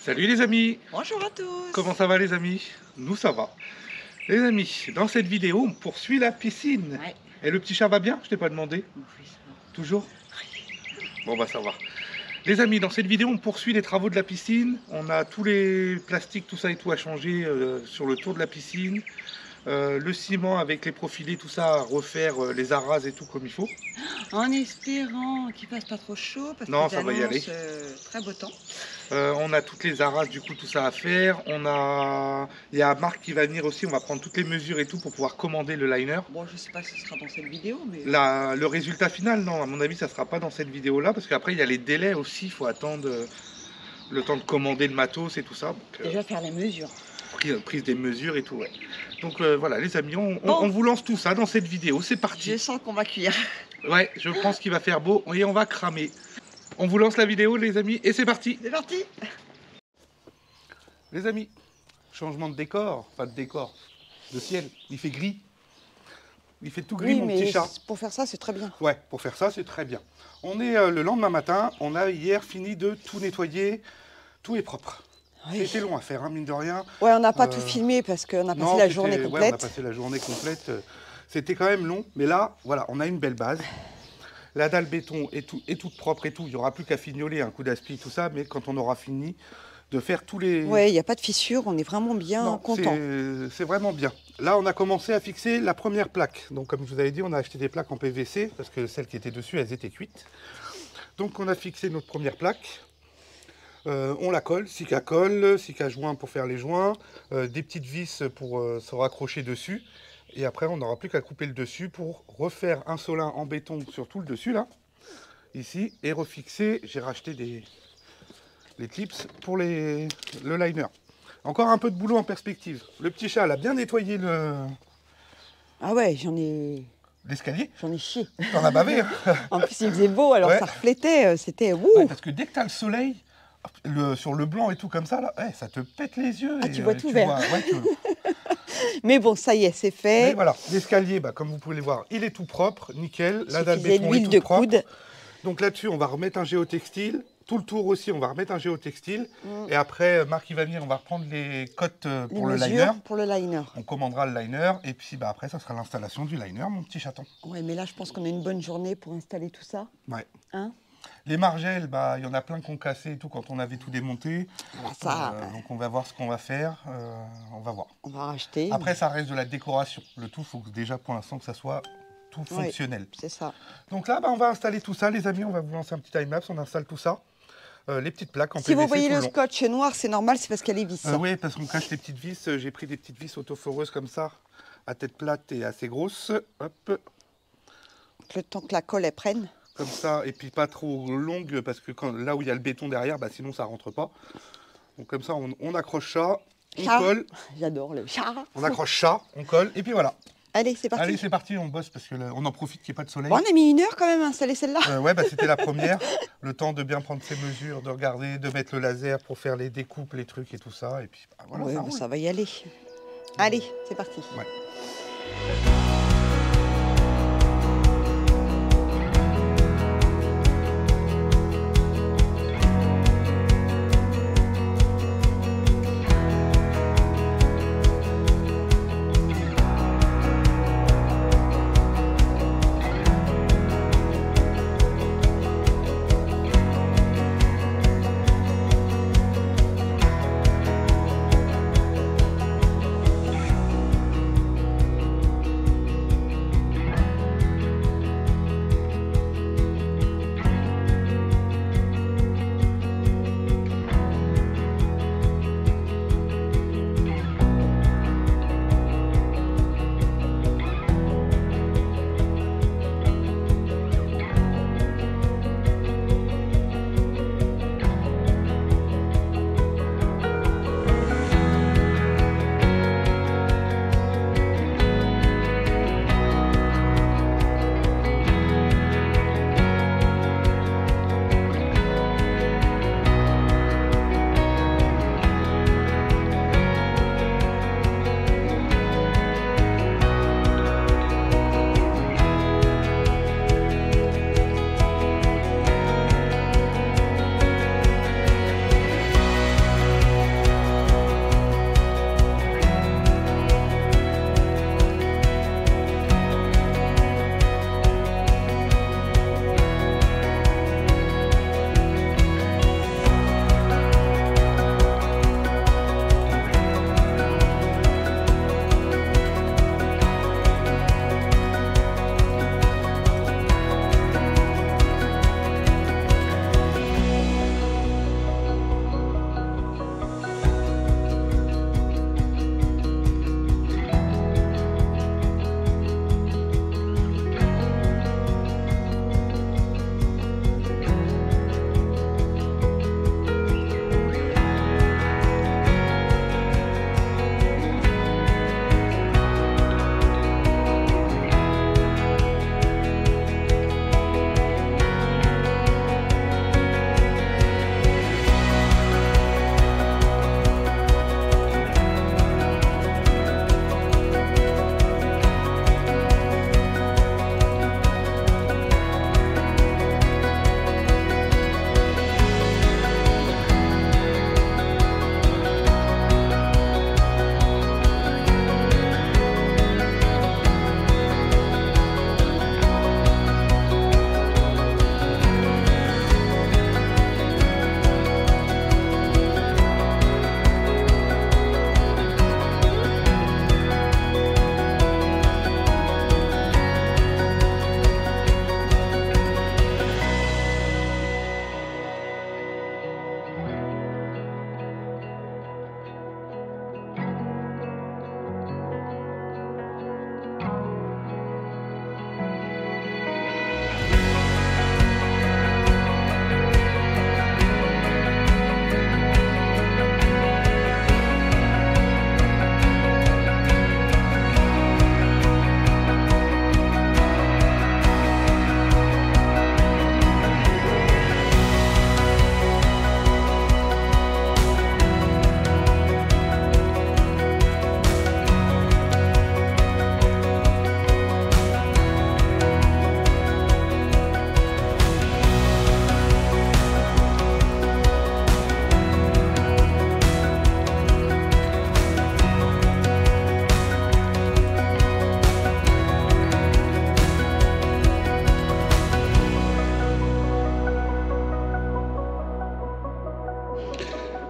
Salut les amis, Bonjour à tous. comment ça va les amis? Nous ça va. Les amis, dans cette vidéo on poursuit la piscine. Ouais. Et le petit chat va bien? Je t'ai pas demandé. Oui, ça va. Toujours? Bon bah ça va. Les amis, dans cette vidéo on poursuit les travaux de la piscine. On a tous les plastiques, tout ça et tout à changer sur le tour de la piscine. Le ciment avec les profilés, tout ça à refaire, les arases et tout comme il faut. En espérant qu'il fasse pas trop chaud parce Non, qu'il ça va y annonce, aller. très beau temps. On a toutes les arases, du coup, tout ça à faire. Il y a Marc qui va venir aussi. On va prendre toutes les mesures et tout pour pouvoir commander le liner. Bon, je sais pas si ce sera dans cette vidéo, mais Le résultat final, non, à mon avis, ça sera pas dans cette vidéo-là parce qu'après, il y a les délais aussi. Il faut attendre le temps de commander le matos et tout ça. Donc, déjà faire les mesures. prise des mesures et tout, ouais. Donc voilà, les amis, on vous lance tout ça dans cette vidéo. C'est parti. Je sens qu'on va cuire. Ouais, je pense qu'il va faire beau et on va cramer. On vous lance la vidéo, les amis, et c'est parti. C'est parti. Les amis, changement de décor, pas de décor, de ciel, il fait gris. Il fait tout gris, Oui, mon mais petit chat. pour faire ça, c'est très bien. Ouais, pour faire ça, c'est très bien. On est le lendemain matin, on a hier fini de tout nettoyer, tout est propre. Oui. C'était long à faire, hein, mine de rien. Ouais, on n'a pas tout filmé parce qu'on a passé la journée Ouais, complète. on a passé la journée complète. C'était quand même long, mais là, voilà, on a une belle base. La dalle béton est toute propre et tout. Il n'y aura plus qu'à fignoler un coup d'aspi, tout ça, mais quand on aura fini de faire tous les... Ouais, il n'y a pas de fissure, on est vraiment bien content. C'est vraiment bien. Là, on a commencé à fixer la première plaque. Donc, comme je vous avais dit, on a acheté des plaques en PVC, parce que celles qui étaient dessus, elles étaient cuites. Donc, on a fixé notre première plaque. On la colle, scie à joint pour faire les joints, des petites vis pour se raccrocher dessus. Et après, on n'aura plus qu'à couper le dessus pour refaire un solin en béton sur tout le dessus, là, ici, et refixer. J'ai racheté les clips pour le liner. Encore un peu de boulot en perspective. Le petit chat, elle a bien nettoyé Ah ouais, l'escalier. j'en ai chié. T'en as bavé, hein. En plus, il faisait beau, alors Ouais. ça reflétait, c'était wouh. Ouais, parce que dès que tu as le soleil, sur le blanc et tout comme ça, là, ouais, ça te pète les yeux. Ah, et, tu vois tout vert. Ouais, Mais bon, ça y est, c'est Mais fait. voilà, l'escalier, bah, comme vous pouvez le voir, il est tout propre, nickel. La dalle Suffisait béton est l'huile toute de propre. coude. Donc là-dessus, on va remettre un géotextile. Tout le tour aussi, on va remettre un géotextile. Et après, Marc, il va venir, on va reprendre les cotes pour le Les liner. mesures pour le liner. On commandera le liner. Et puis bah, après, ça sera l'installation du liner, mon petit chaton. Ouais, mais là, je pense qu'on a une bonne journée pour installer tout ça. Ouais. Hein? Les margelles, bah, il y en a plein qui ont cassé et tout quand on avait tout démonté. Alors ça, Donc on va voir ce qu'on va faire. On va voir. on va racheter. Après, ça reste de la décoration. Le tout, il faut que déjà pour l'instant que ça soit tout Ouais, fonctionnel. c'est ça. Donc là, bah, on va installer tout ça, les amis. On va vous lancer un petit time-lapse. On installe tout ça. Les petites plaques en Si PVC vous voyez tout le long. scotch noir, c'est normal, c'est parce qu'elle est vis. Oui, parce qu'on cache les petites vis. J'ai pris des petites vis autoforeuses comme ça, à tête plate et assez grosses. Hop, Le temps que la colle, elle prenne. comme ça. Et puis pas trop longue, parce que là où il y a le béton derrière, bah, sinon ça rentre pas. Donc comme ça, on accroche ça, on Chat. colle. J'adore le chat. On accroche ça, on colle. Et puis voilà. Allez, c'est parti. Allez, c'est parti, on bosse, parce qu'on en profite qu'il n'y ait pas de soleil. Bon, on a mis 1 heure quand même à installer celle-là. Ouais, bah, c'était la première. Le temps de bien prendre ses mesures, de regarder, de mettre le laser pour faire les découpes, les trucs et tout ça. Et puis bah, voilà, Ouais, ça bah, roule. ça va y aller. Allez, c'est parti. Ouais.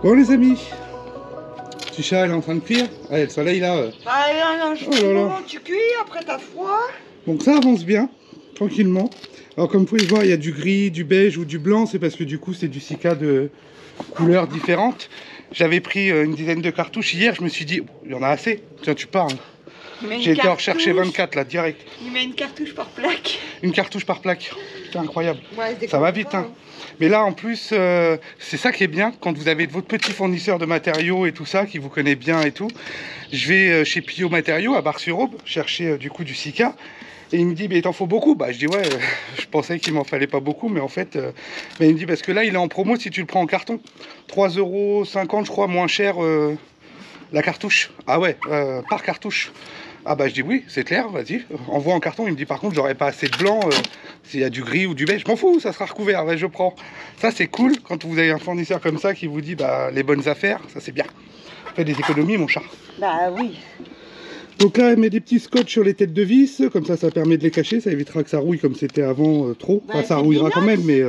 Bon les amis, petit chat elle est en train de cuire. Allez, le soleil là. Ah, Oh là là. tu cuis, après t'as froid. Donc ça avance bien, tranquillement. Alors comme vous pouvez le voir, il y a du gris, du beige ou du blanc. C'est parce que du coup c'est du Sika de couleurs différentes. J'avais pris une dizaine de cartouches hier. Je me suis dit, il y en a assez. Tiens, tu parles. J'ai été en rechercher 24 là, direct. Il met une cartouche par plaque. Une cartouche par plaque. C'est incroyable. Ouais, ça va vite, hein. Mais là, en plus, c'est ça qui est bien, quand vous avez votre petit fournisseur de matériaux et tout ça, qui vous connaît bien et tout. Je vais chez Pio Matériaux, à Bar-sur-Aube, chercher du coup du Sika. Et il me dit, mais il t'en faut beaucoup? Bah, je dis, ouais, je pensais qu'il m'en fallait pas beaucoup, mais en fait, mais il me dit, parce que là, il est en promo si tu le prends en carton. 3,50 €, je crois, moins cher la cartouche. Ah ouais, par cartouche. Ah bah je dis oui, c'est clair, vas-y, envoie en carton. Il me dit par contre j'aurais pas assez de blanc, s'il y a du gris ou du beige, je m'en fous, ça sera recouvert, ouais, je prends. Ça c'est cool quand vous avez un fournisseur comme ça qui vous dit bah les bonnes affaires, ça c'est bien. Fais des économies mon chat. Bah oui. Donc là elle met des petits scotch sur les têtes de vis, comme ça permet de les cacher, ça évitera que ça rouille comme c'était avant trop. Bah, enfin ça rouillera quand même mais...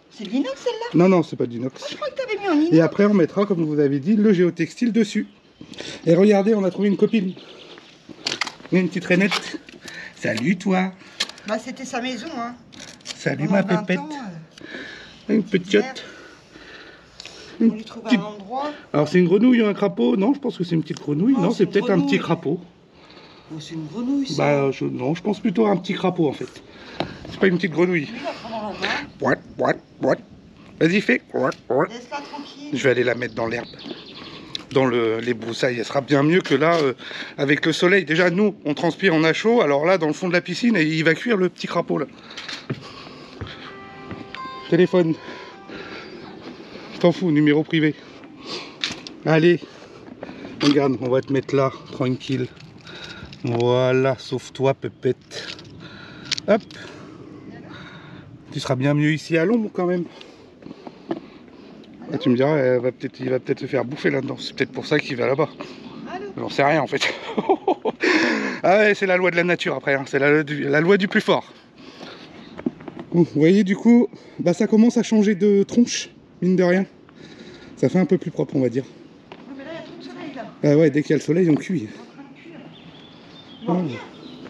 C'est de l'inox celle-là? Non, non, c'est pas d'inox. Je crois que t'avais mis en inox. Et après on mettra, comme vous avez dit, le géotextile dessus. Et regardez, on a trouvé une copine. Une petite Rainette. Salut toi. Bah c'était sa maison hein. Salut ma pépette. Une petite. On lui trouve un endroit. Alors c'est une grenouille ou un crapaud? Non, je pense que c'est une petite grenouille. Non, c'est peut-être un petit crapaud. Oh, c'est une grenouille ça. Bah non, je pense plutôt à un petit crapaud en fait. C'est pas une petite grenouille. Lui, il va prendre la main. Vas-y fais. Laisse-la tranquille. Je vais aller la mettre dans l'herbe. Dans les broussailles, elle sera bien mieux que là avec le soleil. Déjà nous on transpire, on a chaud, alors là dans le fond de la piscine il va cuire le petit crapaud là. Téléphone, t'en fous, numéro privé. Allez, regarde, on va te mettre là, tranquille. Voilà, sauve-toi pépette. Hop, tu seras bien mieux ici à l'ombre quand même. Ah, tu me diras, il va peut-être se faire bouffer là-dedans. C'est peut-être pour ça qu'il va là-bas. J'en sais rien en fait. Ah ouais, c'est la loi de la nature après. Hein. C'est la loi du plus fort. Bon, vous voyez du coup, bah, ça commence à changer de tronche, mine de rien. Ça fait un peu plus propre on va dire. Non mais là il y a trop de soleil là. Ah ouais, dès qu'il y a le soleil on cuit. Bon,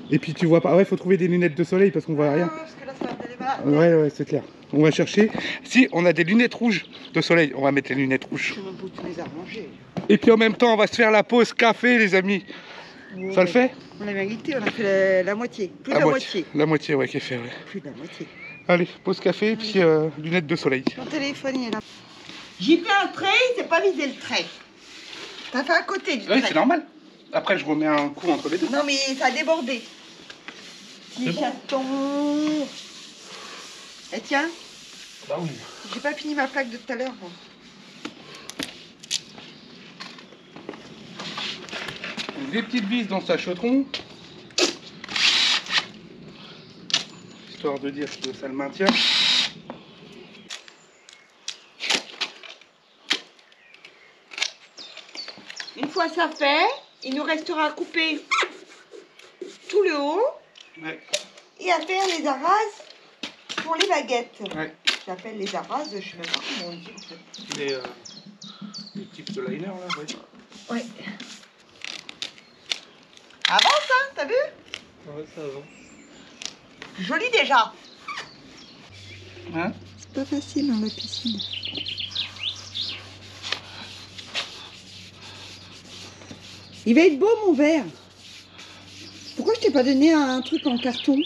et puis tu vois pas, ouais, faut trouver des lunettes de soleil parce qu'on voit rien. parce que là ça va me délévaler. Ouais, c'est clair. On va chercher. Si on a des lunettes rouges de soleil, on va mettre les lunettes rouges. Je sais même pas où tu les as rangées. Et puis en même temps, on va se faire la pause café, les amis. Ouais. Ça le fait? On a mérité, on a fait la moitié. Plus de la moitié. La moitié, ouais, qui est fait, ouais. Plus de la moitié. Allez, pause café, puis lunettes de soleil. Ton téléphone il est là. J'ai fait un trait, il s'est pas visé le trait. T'as fait à côté du trait. Oui, c'est normal. Après, je remets un coup entre les deux. Non mais ça a débordé. Petit chaton. Et tiens, Bah oui. j'ai pas fini ma plaque de tout à l'heure. Des petites vis dans sa chaudron. Histoire de dire que ça le maintient. Une fois ça fait, il nous restera à couper tout le haut Ouais. et à faire les arrases pour les baguettes. Ouais. J'appelle les arrases, je sais même pas comment on dit en fait. Les types de liner là, ouais. Ouais. Avance hein, t'as vu? Ouais, ça avance. Joli déjà. Hein? C'est pas facile dans la piscine. Il va être beau mon verre. Pourquoi je t'ai pas donné un truc en carton?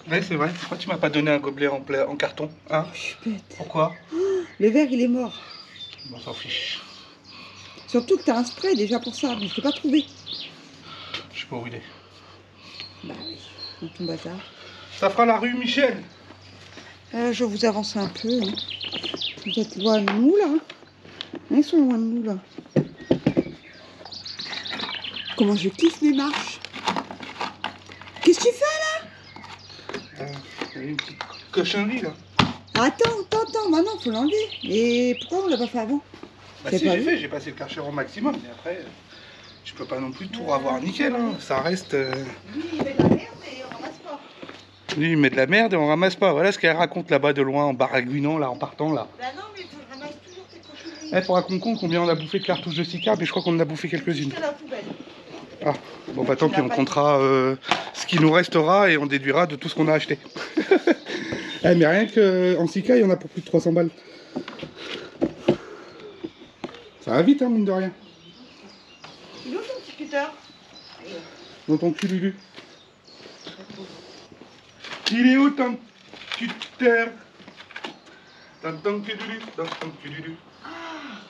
Ouais, c'est vrai. Pourquoi tu m'as pas donné un gobelet en carton? Hein? Je suis bête. Pourquoi? Le verre il est mort. On s'en fiche. Surtout que t'as un spray déjà pour ça, mais je l'ai pas trouvé. Je sais pas où il est. Bah oui, dans ton bazar. Ça fera la rue Michel. Je vous avance un peu. Hein. Vous êtes loin de nous là. Ils sont loin de nous là. Comment je kiffe mes marches. Qu'est-ce que tu fais là? Il y a une petite cochonnerie là. Attends, maintenant faut l'enlever. Et pourquoi on l'a pas fait avant? Bah si, j'ai passé le Karcher au maximum, mais après, je peux pas non plus tout avoir nickel, hein. Ça reste... Lui il met de la merde et on ramasse pas. Lui il met de la merde et on ramasse pas. Voilà ce qu'elle raconte là-bas de loin en baragouinant, là, en partant là. Bah non mais tu ramasses toujours tes cochonneries. Eh, faudra qu'on compte combien on a bouffé de cartouches de Sika, mais je crois qu'on en a bouffé quelques-unes. C'est la poubelle. Ah, bon bah tant pis, on comptera ce qui nous restera et on déduira de tout ce qu'on a acheté. Eh, mais rien qu'en Sika, il y en a pour plus de 300 balles. Ça va vite, hein, mine de rien. Il est où ton petit cutter? Dans ton cul, Lulu. Il est où ton cutter? Dans ton cul, Lulu. Dans ton cul, Lulu.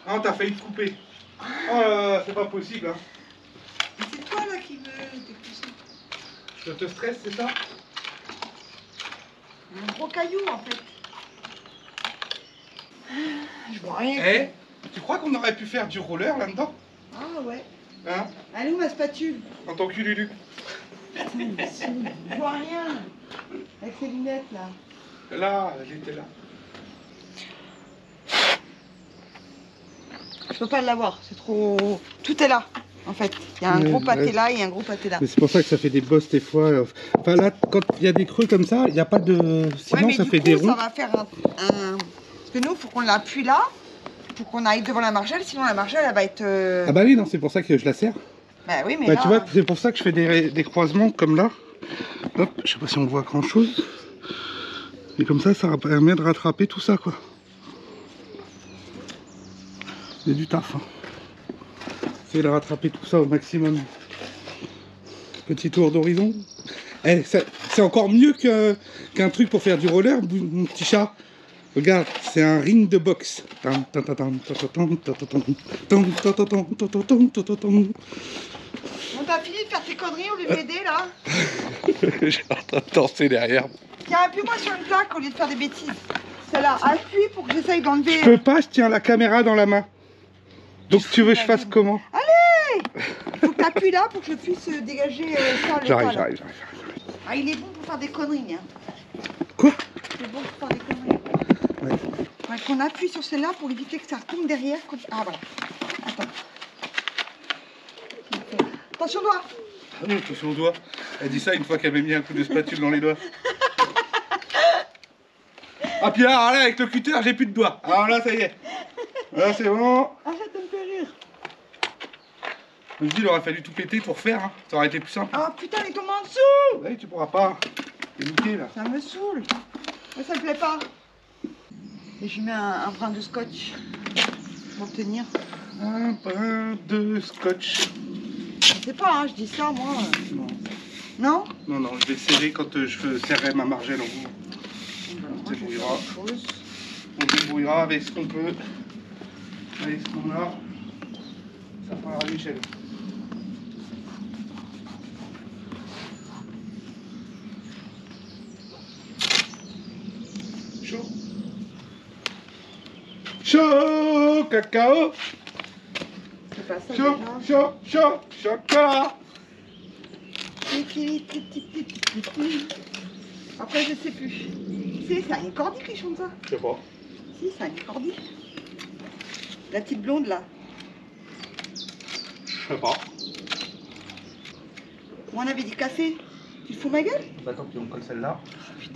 Ah, t'as failli te couper. Oh là là, c'est pas possible, hein. Mais c'est toi là qui me dépousser. Je te stresse, c'est ça? Un gros caillou en fait. Je vois rien. Eh, tu crois qu'on aurait pu faire du roller là-dedans? Ah ouais. Hein? Allez où ma spatule? Dans ton cul, Lulu. Putain, je vois rien. Avec ses lunettes là. Là, elle était là. Je peux pas l'avoir, c'est trop... Tout est là, en fait. Il y a un gros pâté là et un gros pâté là. Mais c'est pour ça que ça fait des bosses des fois. Enfin là, quand il y a des creux comme ça, il n'y a pas de... Sinon, mais ça du fait coup, des ronds. ça va faire un... Parce que nous, il faut qu'on l'appuie là, pour qu'on aille devant la margelle, sinon la margelle, elle va être... Ah bah oui, non, c'est pour ça que je la serre. Bah oui, mais Bah là... tu vois, c'est pour ça que je fais des croisements comme là. Hop, je sais pas si on voit grand chose. Et comme ça permet de rattraper tout ça, quoi. Il y a du taf, hein. C'est de rattraper tout ça au maximum. Petit tour d'horizon. Eh, c'est encore mieux qu'un truc pour faire du roller, mon petit chat. Regarde, c'est un ring de boxe. Bon, t'as fini de faire tes conneries au lieu de m'aider là? J'ai en train de danser derrière. Tiens, appuie-moi sur une plaque au lieu de faire des bêtises. Celle-là, appuie pour que j'essaye d'enlever... Je peux pas, je tiens la caméra dans la main. Donc tu veux que je fasse comment? Allez! Faut que t'appuies là pour que je puisse dégager ça, le J'arrive, tas, là. j'arrive. Ah, il est bon pour faire des conneries, hein. Quoi? C'est bon pour faire des conneries. Ouais. Ouais, qu'on appuie sur celle-là pour éviter que ça retombe derrière. Ah, voilà. Attends. Attention, doigt. Ah non, attention au doigt. Elle dit ça une fois qu'elle m'a mis un coup de spatule dans les doigts. Ah puis là, avec le cutter, j'ai plus de doigts. Alors là, ça y est. Là, c'est bon. Ah, ça te fait rire. Je me dis, il aurait fallu tout péter pour refaire. Hein. Ça aurait été plus simple. Ah, putain, il tombe en dessous. Oui, tu pourras pas. T'es niqué là. Ça me saoule. Mais ça me plaît pas. Et je mets un brin de scotch pour tenir. Un brin de scotch. Je sais pas, hein, je dis ça, moi. Non. Non? Non, non, je vais serrer quand je serrerai ma margelle en haut. On se débrouillera. On se débrouillera avec ce qu'on peut. Avec ce qu'on a. Ça fera à l'échelle. Chaud. Chaud, cacao. C'est pas ça. Chaud, chaud, chaud, chocolat. Après, je sais plus. C'est ça, une Cordy qui chante ça. Je sais pas. Si, ça, une Cordy. La petite blonde là. Je sais pas. Moi, on avait dit café. Tu te fous ma gueule? Bah tant pis, on colle celle-là.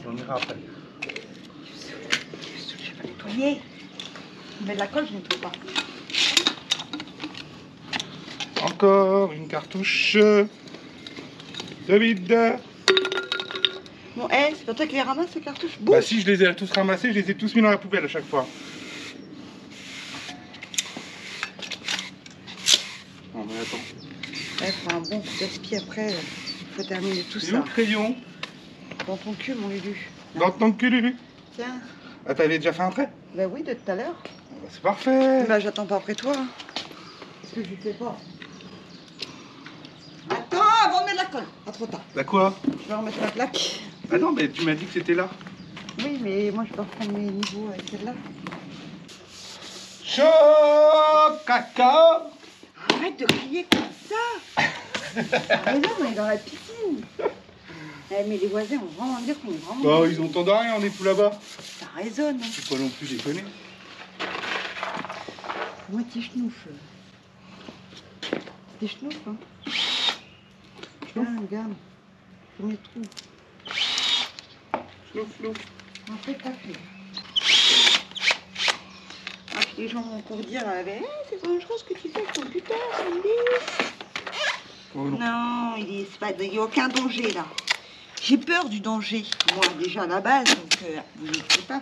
On ira après. Je vais pas nettoyer. Mais de la colle, je ne nettoie pas. Encore une cartouche de vide. Bon, c'est pas toi qui les ramasses ces cartouches? Bah si, je les ai tous ramassés, je les ai tous mis dans la poubelle à chaque fois. Non mais attends. Faut un bon coup d'aspi après. Il faut terminer tout C'est ça. où le crayon? Dans ton cul, mon Lulu. Dans ton cul, Lulu. Tiens. Ah, t'avais déjà fait un trait? Bah oui, de tout à l'heure. Bah, c'est parfait. Bah j'attends pas après toi. Parce que je ne sais pas. Attends, avant de mettre la colle. Pas trop tard. Bah quoi? Je vais remettre la plaque. Ah non, mais tu m'as dit que c'était là. Oui, mais moi je dois reprendre mes niveaux avec celle-là. Chaud, cacao. Arrête de crier comme ça. Ah mais non, on est dans la piscine. Eh, mais les voisins vont vraiment dire qu'on est vraiment... Bah ils entendent rien, on est tout là-bas. Ça résonne. Hein. C'est pas non plus déconner. Moitié chenouf. C'est des chenouf, hein. Tiens, regarde. Premier trou. Chnouf, chnouf. Après, café. Ok. Les gens vont encore dire, c'est dangereux ce que tu fais avec ton putain, Sandy. Oh non. Non, il n'y a aucun danger là. J'ai peur du danger, moi déjà à la base, donc vous ne savez pas.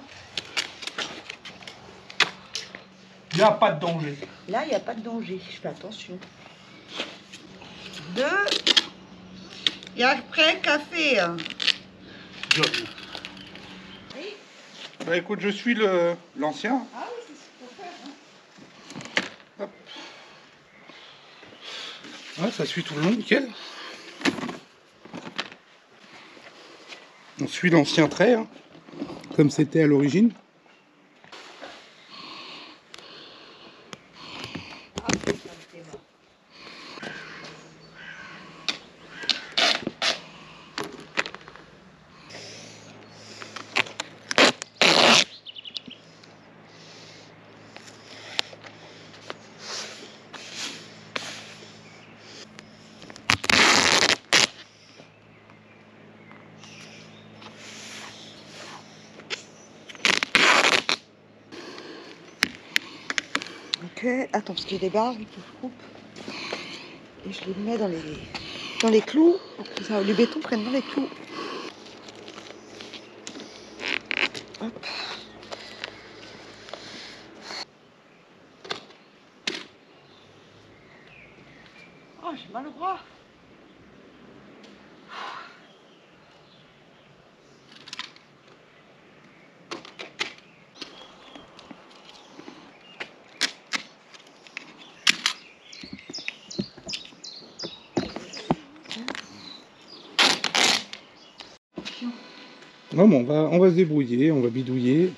Il n'y a pas de danger. Là, il n'y a pas de danger, je fais attention. 2. Et après, café. Hein. Oui. Bah écoute, je suis l'ancien. Ah oui, c'est ce qu'il faut faire. Hein. Hop. Ouais, ça suit tout le long, nickel. On suit l'ancien trait, hein, comme c'était à l'origine. Ok, attends, parce qu'il y a des barres, il faut que je coupe. Et je les mets dans les clous, pour que le béton prenne dans les clous. Hop. Oh, j'ai mal au bras. Non, mais on va se débrouiller, on va bidouiller.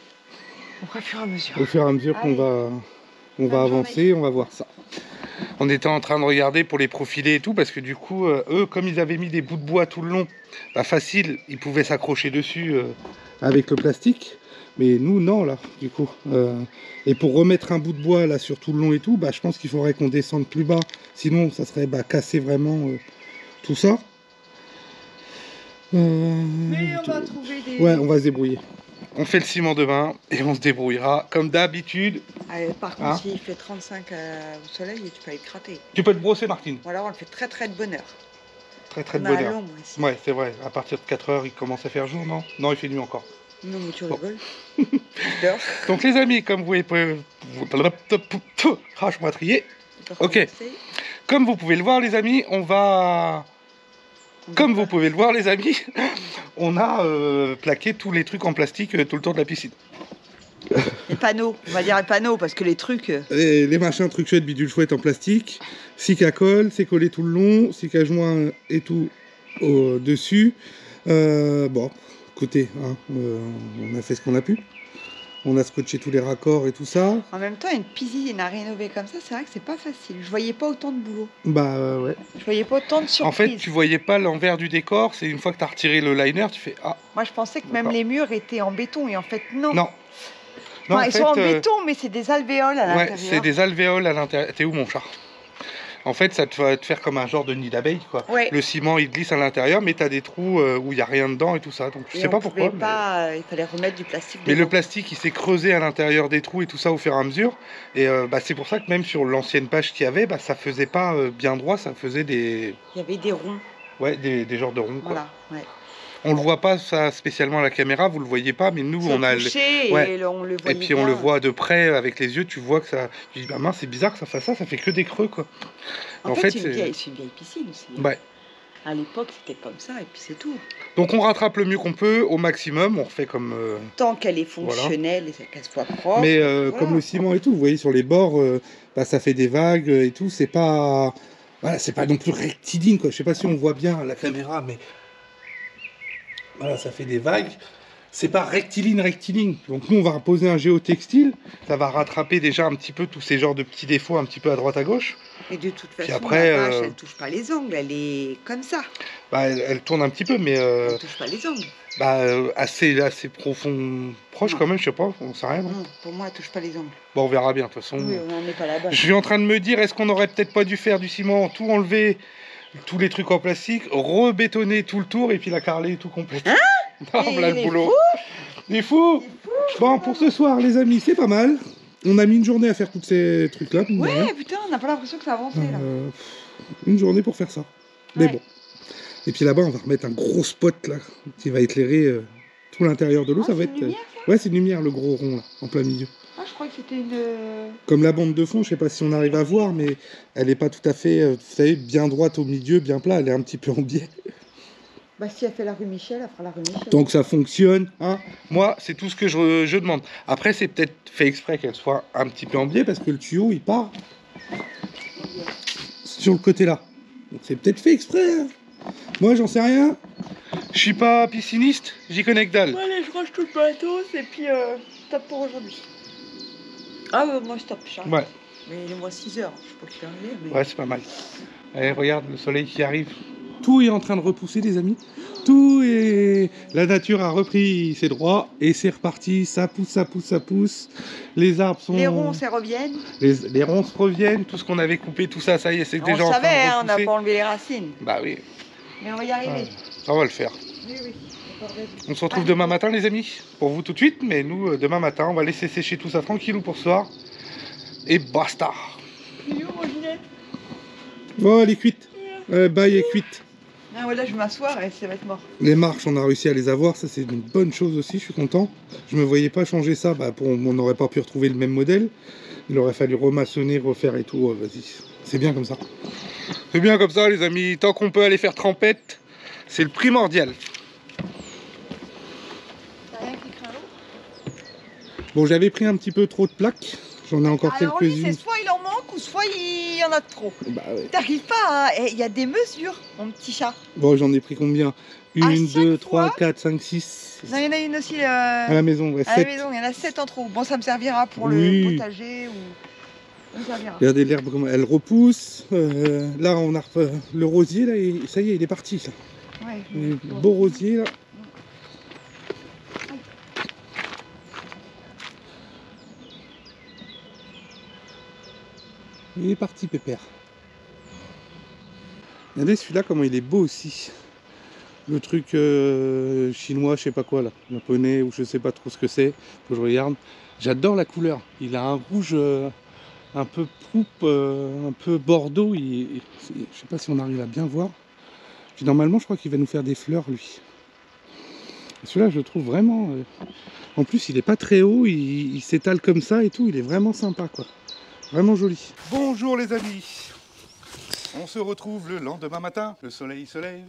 Au fur et à mesure. Au fur et à mesure qu'on va avancer, on va voir ça. On était en train de regarder pour les profiler et tout, parce que du coup, eux, comme ils avaient mis des bouts de bois tout le long, bah facile, ils pouvaient s'accrocher dessus avec le plastique. Mais nous, non, là, du coup. Et pour remettre un bout de bois, là, sur tout le long et tout, bah, je pense qu'il faudrait qu'on descende plus bas. Sinon, ça serait casser vraiment tout ça. Mais on va trouver des... Ouais, on va se débrouiller. On fait le ciment demain et on se débrouillera comme d'habitude. Par contre, s'il fait 35 au soleil, tu peux aller te gratter. Tu peux te brosser, Martine. Ou alors on le fait très très de bonne heure. Très de on bonne a heure. l'ombre ici. Ouais, c'est vrai. À partir de 4 h, il commence à faire jour, non? Non, il fait nuit encore. Non, mais tu Bon. rigoles. J'adore. Donc les amis, comme vous pouvez... Ah, je m'ai trié. Ok. Comme vous pouvez le voir, les amis, on va... Comme vous pouvez le voir, les amis, on a plaqué tous les trucs en plastique tout le tour de la piscine. Les panneaux, on va dire les panneaux, parce que les trucs... Les machins, trucs chouettes, bidules chouettes en plastique. Scie à colle, c'est collé tout le long, scie à joint et tout dessus. Bon, écoutez, hein, on a fait ce qu'on a pu. On a scotché tous les raccords et tout ça. En même temps, une piscine à rénover comme ça, c'est vrai que c'est pas facile. Je voyais pas autant de boulot. Bah ouais. Je voyais pas autant de surprises. En fait, tu voyais pas l'envers du décor. C'est une fois que tu as retiré le liner, tu fais ah. Moi, je pensais que même les murs étaient en béton et en fait non. Non. Non, enfin, ils sont en béton, mais c'est des alvéoles à l'intérieur. Ouais, c'est des alvéoles à l'intérieur. T'es où, mon chat? En fait, ça va te faire comme un genre de nid d'abeille, quoi. Ouais. Le ciment, il glisse à l'intérieur, mais tu as des trous où il n'y a rien dedans et tout ça. Donc, je sais pas pourquoi. Mais... il fallait remettre du plastique dedans. Mais le plastique, il s'est creusé à l'intérieur des trous et tout ça au fur et à mesure. Et c'est pour ça que même sur l'ancienne page qu'il y avait, ça faisait pas bien droit, ça faisait des... Il y avait des ronds. Ouais, des genres de ronds, quoi. Voilà, ouais. On le voit pas ça spécialement à la caméra, vous le voyez pas, mais nous on a ouais. On le voyait et puis bien. on le voit de près avec les yeux, tu vois que ça. Tu dis bah mince, c'est bizarre que ça fasse ça, ça fait que des creux quoi. En fait c'est une vieille piscine aussi. Ouais. À l'époque c'était comme ça et puis c'est tout. Donc on rattrape le mieux qu'on peut au maximum, on refait comme. Tant qu'elle est fonctionnelle et qu'elle soit propre. Mais comme le ciment et tout, vous voyez sur les bords, ça fait des vagues et tout, c'est pas. Voilà, c'est pas non plus rectiligne quoi. Je sais pas si on voit bien à la caméra, mais. Voilà, ça fait des vagues. C'est pas rectiligne. Donc nous, on va reposer un géotextile. Ça va rattraper déjà un petit peu tous ces genres de petits défauts un petit peu à droite à gauche. Et de toute façon, après, la vache, elle touche pas les angles. Elle est comme ça. Bah, elle tourne un petit peu, mais... elle touche pas les angles. Bah, assez profond, proche quand même, je sais pas, on sait rien. Non, pour moi, elle touche pas les angles. Bon, on verra bien, de toute façon. Oui, on n'est pas là-bas. Je suis en train de me dire, est-ce qu'on aurait peut-être pas dû faire du ciment, tout enlever, tous les trucs en plastique, rebétonner tout le tour et puis la carreler tout complet. Hein? Non, là, le boulot. Il est fou. Bon, pour ce soir, les amis, c'est pas mal. On a mis une journée à faire tous ces trucs-là. Ouais, putain, on n'a pas l'impression que ça avançait là. Une journée pour faire ça. Mais Ouais. bon. Et puis là-bas, on va remettre un gros spot là, qui va éclairer tout l'intérieur de l'eau. Ah, Ça va c'est être. une lumière, ça Ouais, c'est une lumière, le gros rond là, en plein milieu. Ah, je crois que c'était une. Comme la bande de fond, je sais pas si on arrive à voir, mais elle n'est pas tout à fait, vous savez, bien droite au milieu, bien plat. Elle est un petit peu en biais. Bah, si elle fait la rue Michel, elle fera la rue Michel. Donc ça fonctionne, hein. Moi, c'est tout ce que je demande. Après, c'est peut-être fait exprès qu'elle soit un petit peu en biais parce que le tuyau, il part sur le côté là. Donc c'est peut-être fait exprès. Hein. Moi, j'en sais rien. Je suis pas pisciniste, j'y connais que dalle. Bon, allez, je range tout le matos et puis stop pour aujourd'hui. Ah, moi, stop, Charles. Ouais, Mais il est moins 6 heures, je sais pas qu'il est arrivé. Mais... ouais, c'est pas mal. Allez, regarde le soleil qui arrive. Tout est en train de repousser, les amis. Tout est... La nature a repris ses droits et c'est reparti. Ça pousse, ça pousse, ça pousse. Les arbres sont... Les ronces, elles reviennent. Les ronces reviennent. Tout ce qu'on avait coupé, tout ça, ça y est, c'est déjà On en train de savait, hein, on n'a repousser. pas enlevé les racines. Bah oui, Mais on va y arriver. on va le faire. Oui, oui. On se retrouve demain matin, les amis. Pour vous tout de suite, mais nous, demain matin, on va laisser sécher tout ça tranquillou pour ce soir. Et basta. Il est où, mon Ginette? Bon, elle est cuite. Bail est cuite. Ah ouais, là, je vais m'asseoir et ça va être mort. Les marches, on a réussi à les avoir, ça c'est une bonne chose aussi, je suis content. Je me voyais pas changer ça, on n'aurait pas pu retrouver le même modèle. Il aurait fallu remaçonner, refaire et tout, vas-y, c'est bien comme ça. C'est bien comme ça les amis, tant qu'on peut aller faire trempette, c'est le primordial. T'as rien qui craint l'eau? Bon, j'avais pris un petit peu trop de plaques, j'en ai encore Alors lui, c'est quelques-unes. soit il en manque ou soit il y en a de trop. Bah, ouais. T'arrives pas, hein. Il y a des mesures, mon petit chat. Bon, j'en ai pris combien? À 1, 2, chaque 3, fois 4, 5, 6. Non, il y en a une aussi À la maison, ouais, à 7. la maison, il y en a 7 en trop. Bon, ça me servira pour Oui. le potager ou... Ça me servira. Regardez l'herbe, comment elle repousse. Là, on a le rosier, là, et ça y est, il est parti. Ça. Ouais, Le beau rosier, là. Il est parti, Pépère. Regardez celui-là, comment il est beau aussi. Le truc chinois, je sais pas quoi, là. Japonais, ou je sais pas trop ce que c'est. Faut que je regarde. J'adore la couleur. Il a un rouge un peu poupe, un peu bordeaux. Je sais pas si on arrive à bien voir. Puis normalement, je crois qu'il va nous faire des fleurs, lui. Celui-là, je le trouve vraiment... En plus, il est pas très haut. Il s'étale comme ça et tout. Il est vraiment sympa, quoi. Vraiment joli. Bonjour les amis. On se retrouve le lendemain matin. Le soleil se lève.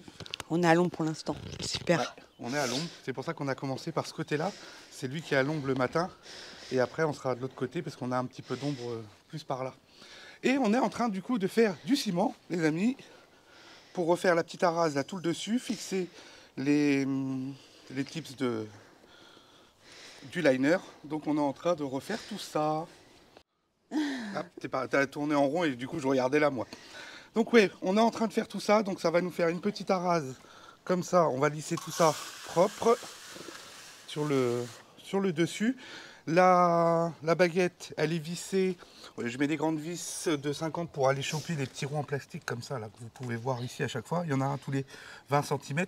On est à l'ombre pour l'instant. Super. Ouais, on est à l'ombre. C'est pour ça qu'on a commencé par ce côté-là. C'est lui qui est à l'ombre le matin. Et après, on sera de l'autre côté parce qu'on a un petit peu d'ombre plus par là. Et on est en train du coup de faire du ciment, les amis, pour refaire la petite arase là tout le dessus, fixer les tips du liner. Donc on est en train de refaire tout ça. Ah, t'as tourné en rond et du coup je regardais là moi. Donc ouais, on est en train de faire tout ça, donc ça va nous faire une petite arase comme ça. On va lisser tout ça propre sur le dessus. La baguette, elle est vissée. Je mets des grandes vis de 50 pour aller choper les petits ronds en plastique comme ça là que vous pouvez voir ici à chaque fois. Il y en a un tous les 20 cm.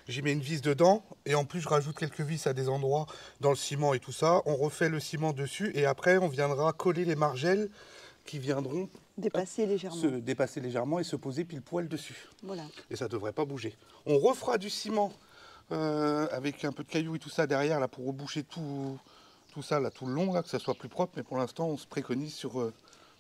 J'y mets une vis dedans et en plus je rajoute quelques vis à des endroits dans le ciment et tout ça. On refait le ciment dessus et après on viendra coller les margelles qui viendront Dépasser légèrement. se dépasser légèrement et se poser pile poil dessus. Voilà. Et ça ne devrait pas bouger. On refera du ciment avec un peu de cailloux et tout ça derrière là pour reboucher tout ça là tout le long là, que ça soit plus propre. Mais pour l'instant on se préconise sur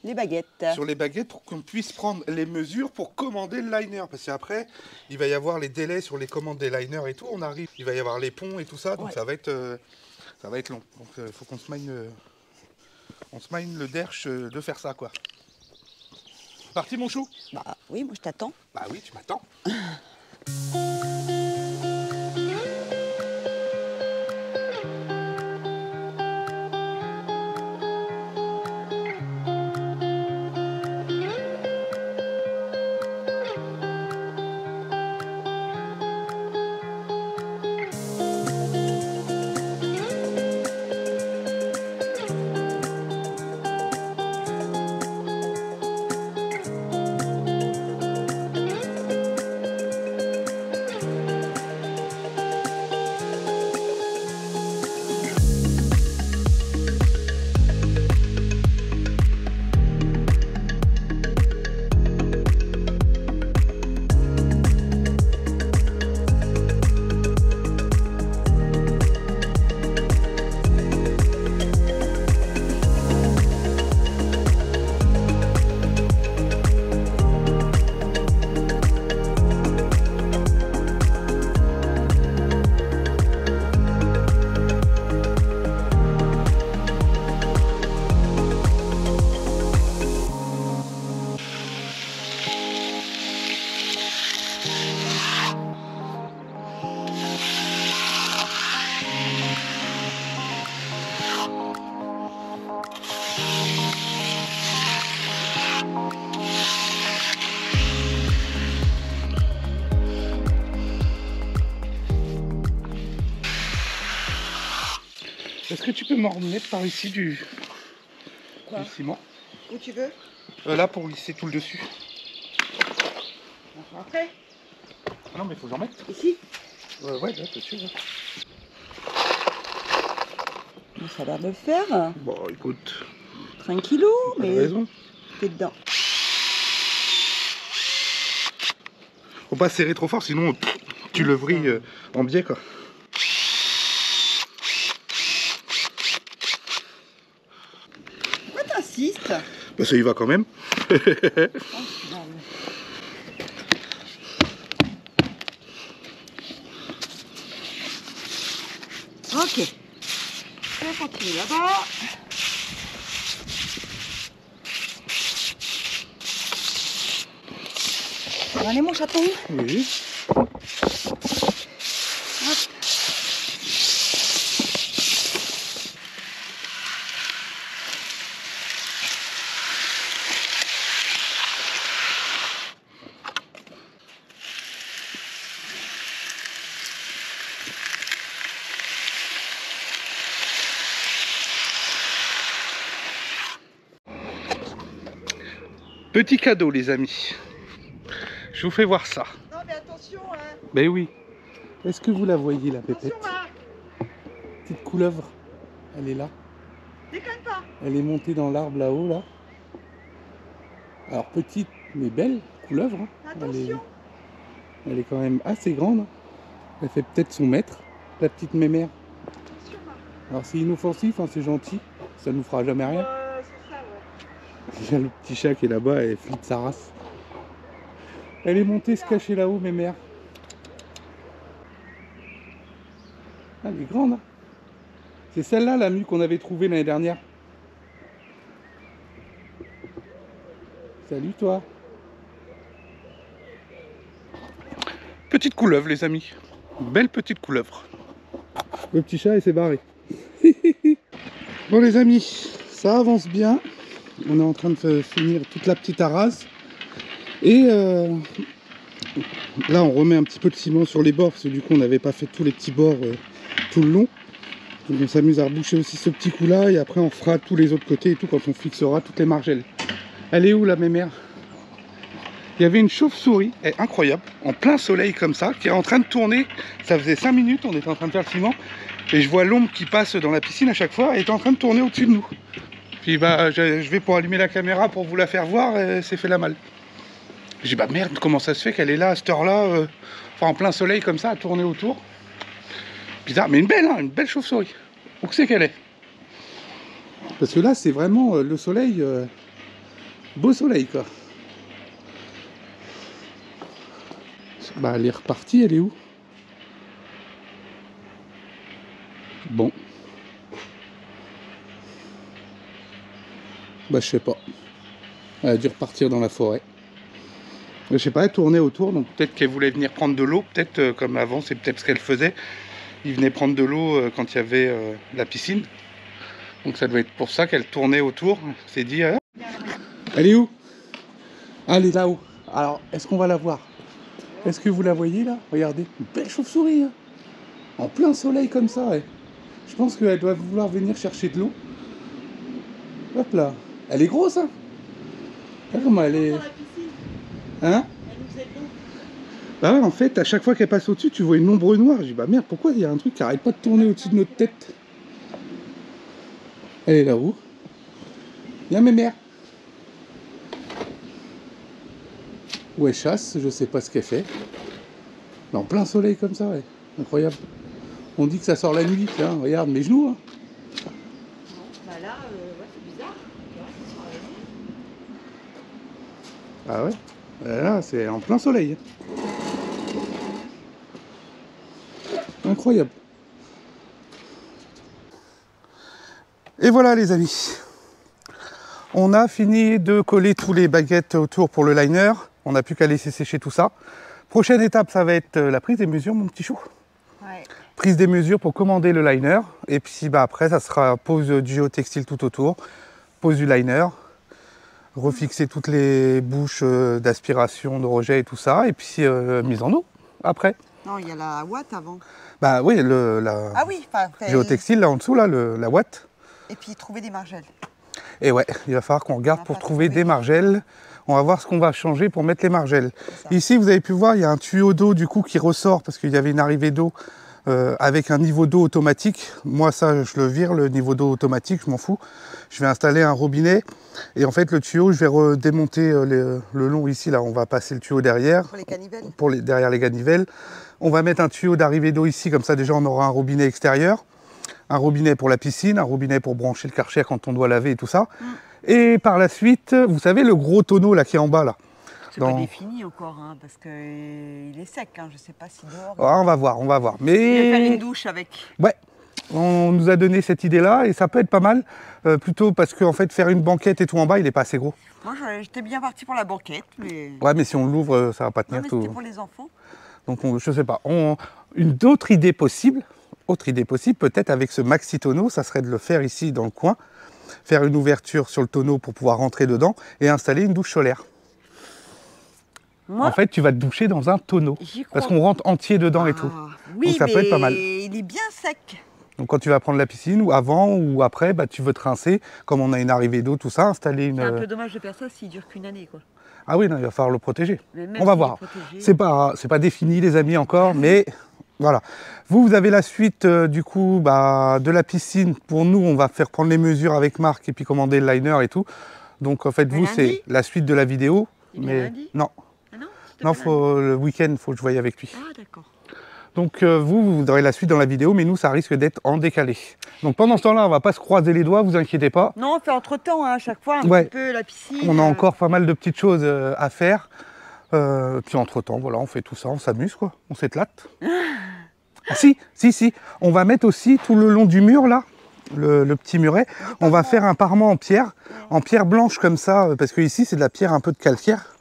Les baguettes. sur les baguettes pour qu'on puisse prendre les mesures pour commander le liner. Parce qu'après, il va y avoir les délais sur les commandes des liners et tout. On arrive, il va y avoir les ponts et tout ça, donc Ouais. ça va être long. Donc il faut qu'on se mine le derche de faire ça, quoi. Parti, mon chou? Bah oui, moi je t'attends. Bah oui, tu m'attends. Est-ce que tu peux m'en remettre par ici du ciment? Où tu veux? Là pour glisser tout le dessus. Après? Non mais il faut que j'en mette. Ici? Ouais, là, dessus. Ouais. Ça a l'air de le faire. Bon, écoute. Tranquillou, mais Raison. t'es dedans. Faut pas serrer trop fort, sinon tu le vrilles en biais, quoi. Pourquoi t'insistes? Bah ça y va quand même. Ok. Je vais continuer là-bas. Allez mon chaton. Oui. Hop. Petit cadeau, les amis. Je vous fais voir ça. Non mais attention hein. Ben oui. Est-ce que vous la voyez, la pépette? Attention Marc. Petite couleuvre. Elle est là. Déconne pas. Elle est montée dans l'arbre là-haut, là. Alors petite, mais belle couleuvre. Hein. Attention. Elle est quand même assez grande. Hein. Elle fait peut-être son maître, la petite mémère. Attention Marc. Alors c'est inoffensif, hein, c'est gentil. Ça nous fera jamais rien. C'est ça ouais. Il y a le petit chat qui est là-bas, elle flippe sa race. Elle est montée se cacher là-haut, mémère. Ah, elle est grande. Hein. C'est celle-là, la mue qu'on avait trouvée l'année dernière. Salut toi. Petite couleuvre, les amis. Belle petite couleuvre. Le petit chat, il s'est barré. Bon les amis, ça avance bien. On est en train de finir toute la petite arase. Et là, on remet un petit peu de ciment sur les bords, parce que du coup, on n'avait pas fait tous les petits bords tout le long. Donc on s'amuse à reboucher aussi ce petit coup-là, et après on fera tous les autres côtés et tout, quand on fixera toutes les margelles. Elle est où la mémère? Il y avait une chauve-souris, incroyable, en plein soleil comme ça, qui est en train de tourner. Ça faisait 5 minutes, on était en train de faire le ciment, et je vois l'ombre qui passe dans la piscine à chaque fois, et est en train de tourner au-dessus de nous. Puis bah, je vais pour allumer la caméra pour vous la faire voir, et c'est fait la malle. J'ai dit bah merde, comment ça se fait qu'elle est là à cette heure-là, enfin en plein soleil comme ça, à tourner autour. Bizarre, mais une belle chauve-souris. Où que c'est qu'elle est? Parce que là, c'est vraiment le soleil, beau soleil quoi. Bah elle est repartie, elle est où? Bon. Bah je sais pas. Elle a dû repartir dans la forêt. Je sais pas, elle tournait autour, donc peut-être qu'elle voulait venir prendre de l'eau, peut-être comme avant, c'est peut-être ce qu'elle faisait. Il venait prendre de l'eau quand il y avait la piscine. Donc ça doit être pour ça qu'elle tournait autour. C'est dit. Elle est où? Ah, elle est là-haut. Alors, est-ce qu'on va la voir? Est-ce que vous la voyez là? Regardez, une belle chauve-souris. Hein. En plein soleil comme ça. Ouais. Je pense qu'elle doit vouloir venir chercher de l'eau. Hop là. Elle est grosse, hein? Regarde comment elle est. Hein? Bah ouais, en fait, à chaque fois qu'elle passe au-dessus, tu vois une ombre noire. Je dis, bah merde, pourquoi il y a un truc qui arrête pas de tourner au-dessus de notre tête? Elle est là-haut. Viens, mémère. Ou elle chasse, je sais pas ce qu'elle fait. Mais en plein soleil comme ça, ouais. Incroyable. On dit que ça sort la nuit, tiens, regarde mes genoux. Hein. Bah là, ouais, c'est bizarre. Ah ouais? Là, c'est en plein soleil. Incroyable. Et voilà les amis. On a fini de coller tous les baguettes autour pour le liner. On n'a plus qu'à laisser sécher tout ça. Prochaine étape, ça va être la prise des mesures, mon petit chou. Ouais. Prise des mesures pour commander le liner. Et puis bah, après, ça sera pose du géotextile tout autour. Pose du liner. Refixer toutes les bouches d'aspiration, de rejet et tout ça. Et puis mise en eau après. Non, il y a la Watt avant. Bah oui, la Ah oui, enfin, géotextile là en dessous, là, la Watt. Et puis trouver des margelles. Et ouais, il va falloir qu'on regarde pour trouver des margelles. On va voir ce qu'on va changer pour mettre les margelles. Ici, vous avez pu voir, il y a un tuyau d'eau du coup qui ressort parce qu'il y avait une arrivée d'eau avec un niveau d'eau automatique. Moi, ça, je le vire, le niveau d'eau automatique, je m'en fous. Je vais installer un robinet et en fait, le tuyau, je vais redémonter le long ici. Là, on va passer le tuyau derrière. Pour les canivelles. Derrière les canivelles. On va mettre un tuyau d'arrivée d'eau ici, comme ça, déjà, on aura un robinet extérieur. Un robinet pour la piscine, un robinet pour brancher le Karcher quand on doit laver et tout ça. Et par la suite, vous savez, le gros tonneau là qui est en bas là. C'est pas défini encore, hein, parce qu'il est sec, hein, je sais pas si dehors... Ah, on va voir, on va voir. Mais... Je vais faire une douche avec. Ouais, on nous a donné cette idée-là et ça peut être pas mal, plutôt parce qu'en fait, faire une banquette et tout en bas, il est pas assez gros. Moi, j'étais bien parti pour la banquette, mais... Ouais, mais si on l'ouvre, ça va pas tenir non, mais tout. c'était pour les enfants. Donc, je sais pas. Une autre idée possible, peut-être avec ce maxi tonneau, ça serait de le faire ici dans le coin, faire une ouverture sur le tonneau pour pouvoir rentrer dedans et installer une douche solaire. Moi, en fait, tu vas te doucher dans un tonneau parce qu'on rentre entier dedans et tout. Oui, donc ça peut être pas mal. Il est bien sec. Donc quand tu vas prendre la piscine, ou avant ou après, bah, tu veux te rincer, comme on a une arrivée d'eau, tout ça, installer une... C'est un peu dommage de faire ça s'il dure qu'une année, quoi. Ah oui, non, il va falloir le protéger. On va voir. C'est pas défini, les amis, encore, mais voilà. Vous avez la suite du coup de la piscine. Pour nous, on va faire prendre les mesures avec Marc et puis commander le liner et tout. Donc en fait, vous, c'est la suite de la vidéo. Mais lundi non. Ah non, le week-end, il faut que je voie avec lui. Ah d'accord. Donc vous aurez la suite dans la vidéo, mais nous, ça risque d'être en décalé. Donc pendant ce temps-là, on va pas se croiser les doigts, vous inquiétez pas. Non, on fait entre-temps, hein, à chaque fois, un petit peu la piscine. On a encore pas mal de petites choses à faire. Puis entre-temps, voilà, on fait tout ça, on s'amuse, quoi. On s'éclate. Ah, si. On va mettre aussi tout le long du mur, là, le petit muret, on va faire un parement en pierre blanche comme ça, parce que ici, c'est de la pierre un peu de calcaire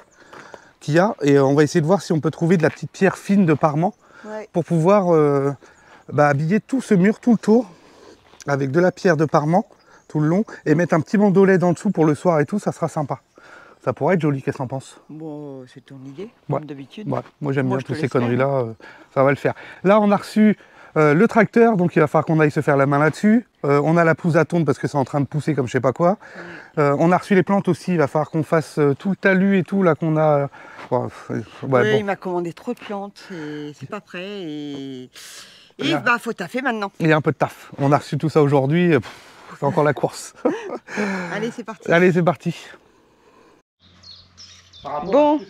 qu'il y a. Et on va essayer de voir si on peut trouver de la petite pierre fine de parement. Pour pouvoir habiller tout ce mur, tout le tour, avec de la pierre de parement, tout le long, et mettre un petit bandeau LED en dessous pour le soir et tout, ça sera sympa. Ça pourrait être joli, qu'est-ce que t'en penses? Bon, c'est ton idée, comme d'habitude. Ouais. Moi j'aime bien toutes ces conneries-là, ça va le faire. Là, on a reçu le tracteur, donc il va falloir qu'on aille se faire la main là-dessus. On a la pousse à tonde parce que c'est en train de pousser comme je sais pas quoi. On a reçu les plantes aussi, il va falloir qu'on fasse tout le talus et tout là qu'on a. Il m'a commandé trop de plantes et c'est pas prêt. Et faut taffer maintenant. Il y a un peu de taf. On a reçu tout ça aujourd'hui, c'est encore la course. Allez, c'est parti. Allez, c'est parti. Bon,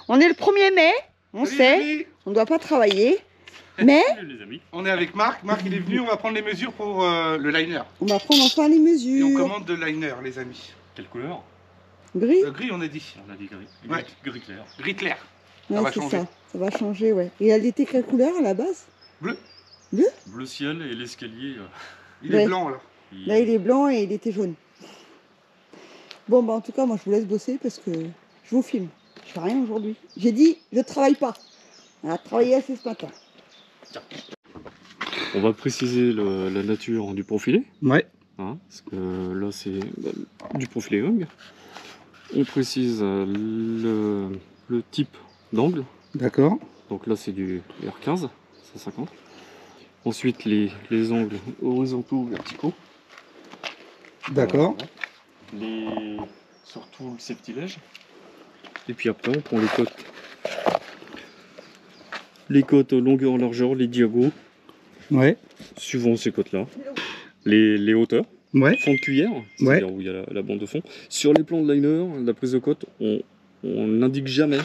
on est le 1er mai, on sait, on ne doit pas travailler, mais... On est avec Marc, il est venu, on va prendre les mesures pour le liner. On va prendre enfin les mesures. Et on commande de liner, les amis. Quelle couleur? Gris. Gris, on a dit. On a dit gris. Ouais. Gris clair. Gris clair. Ouais, ça va changer. Ça va changer, ouais. Et elle était quelle couleur à la base? Bleu. Bleu? Bleu ciel et l'escalier. Il est blanc, là. Là, il est blanc et il était jaune. Bon, en tout cas, moi, je vous laisse bosser parce que je vous filme. Je fais rien aujourd'hui. J'ai dit, je ne travaille pas. On a travaillé assez ce matin. On va préciser la nature du profilé. Ouais. Hein, parce que là, c'est du profilé Young. On précise le type d'angle. D'accord. Donc là, c'est du R15, 150. Ensuite, les angles horizontaux, verticaux. D'accord. Surtout le septilège. Et puis après, on prend les côtes. Les côtes longueur, largeur, les diagos. Ouais. Suivant ces côtes-là. Les hauteurs. Ouais. Fond de cuillère, c'est-à-dire où il y a la bande de fond. Sur les plans de liner, la prise de côte, on n'indique jamais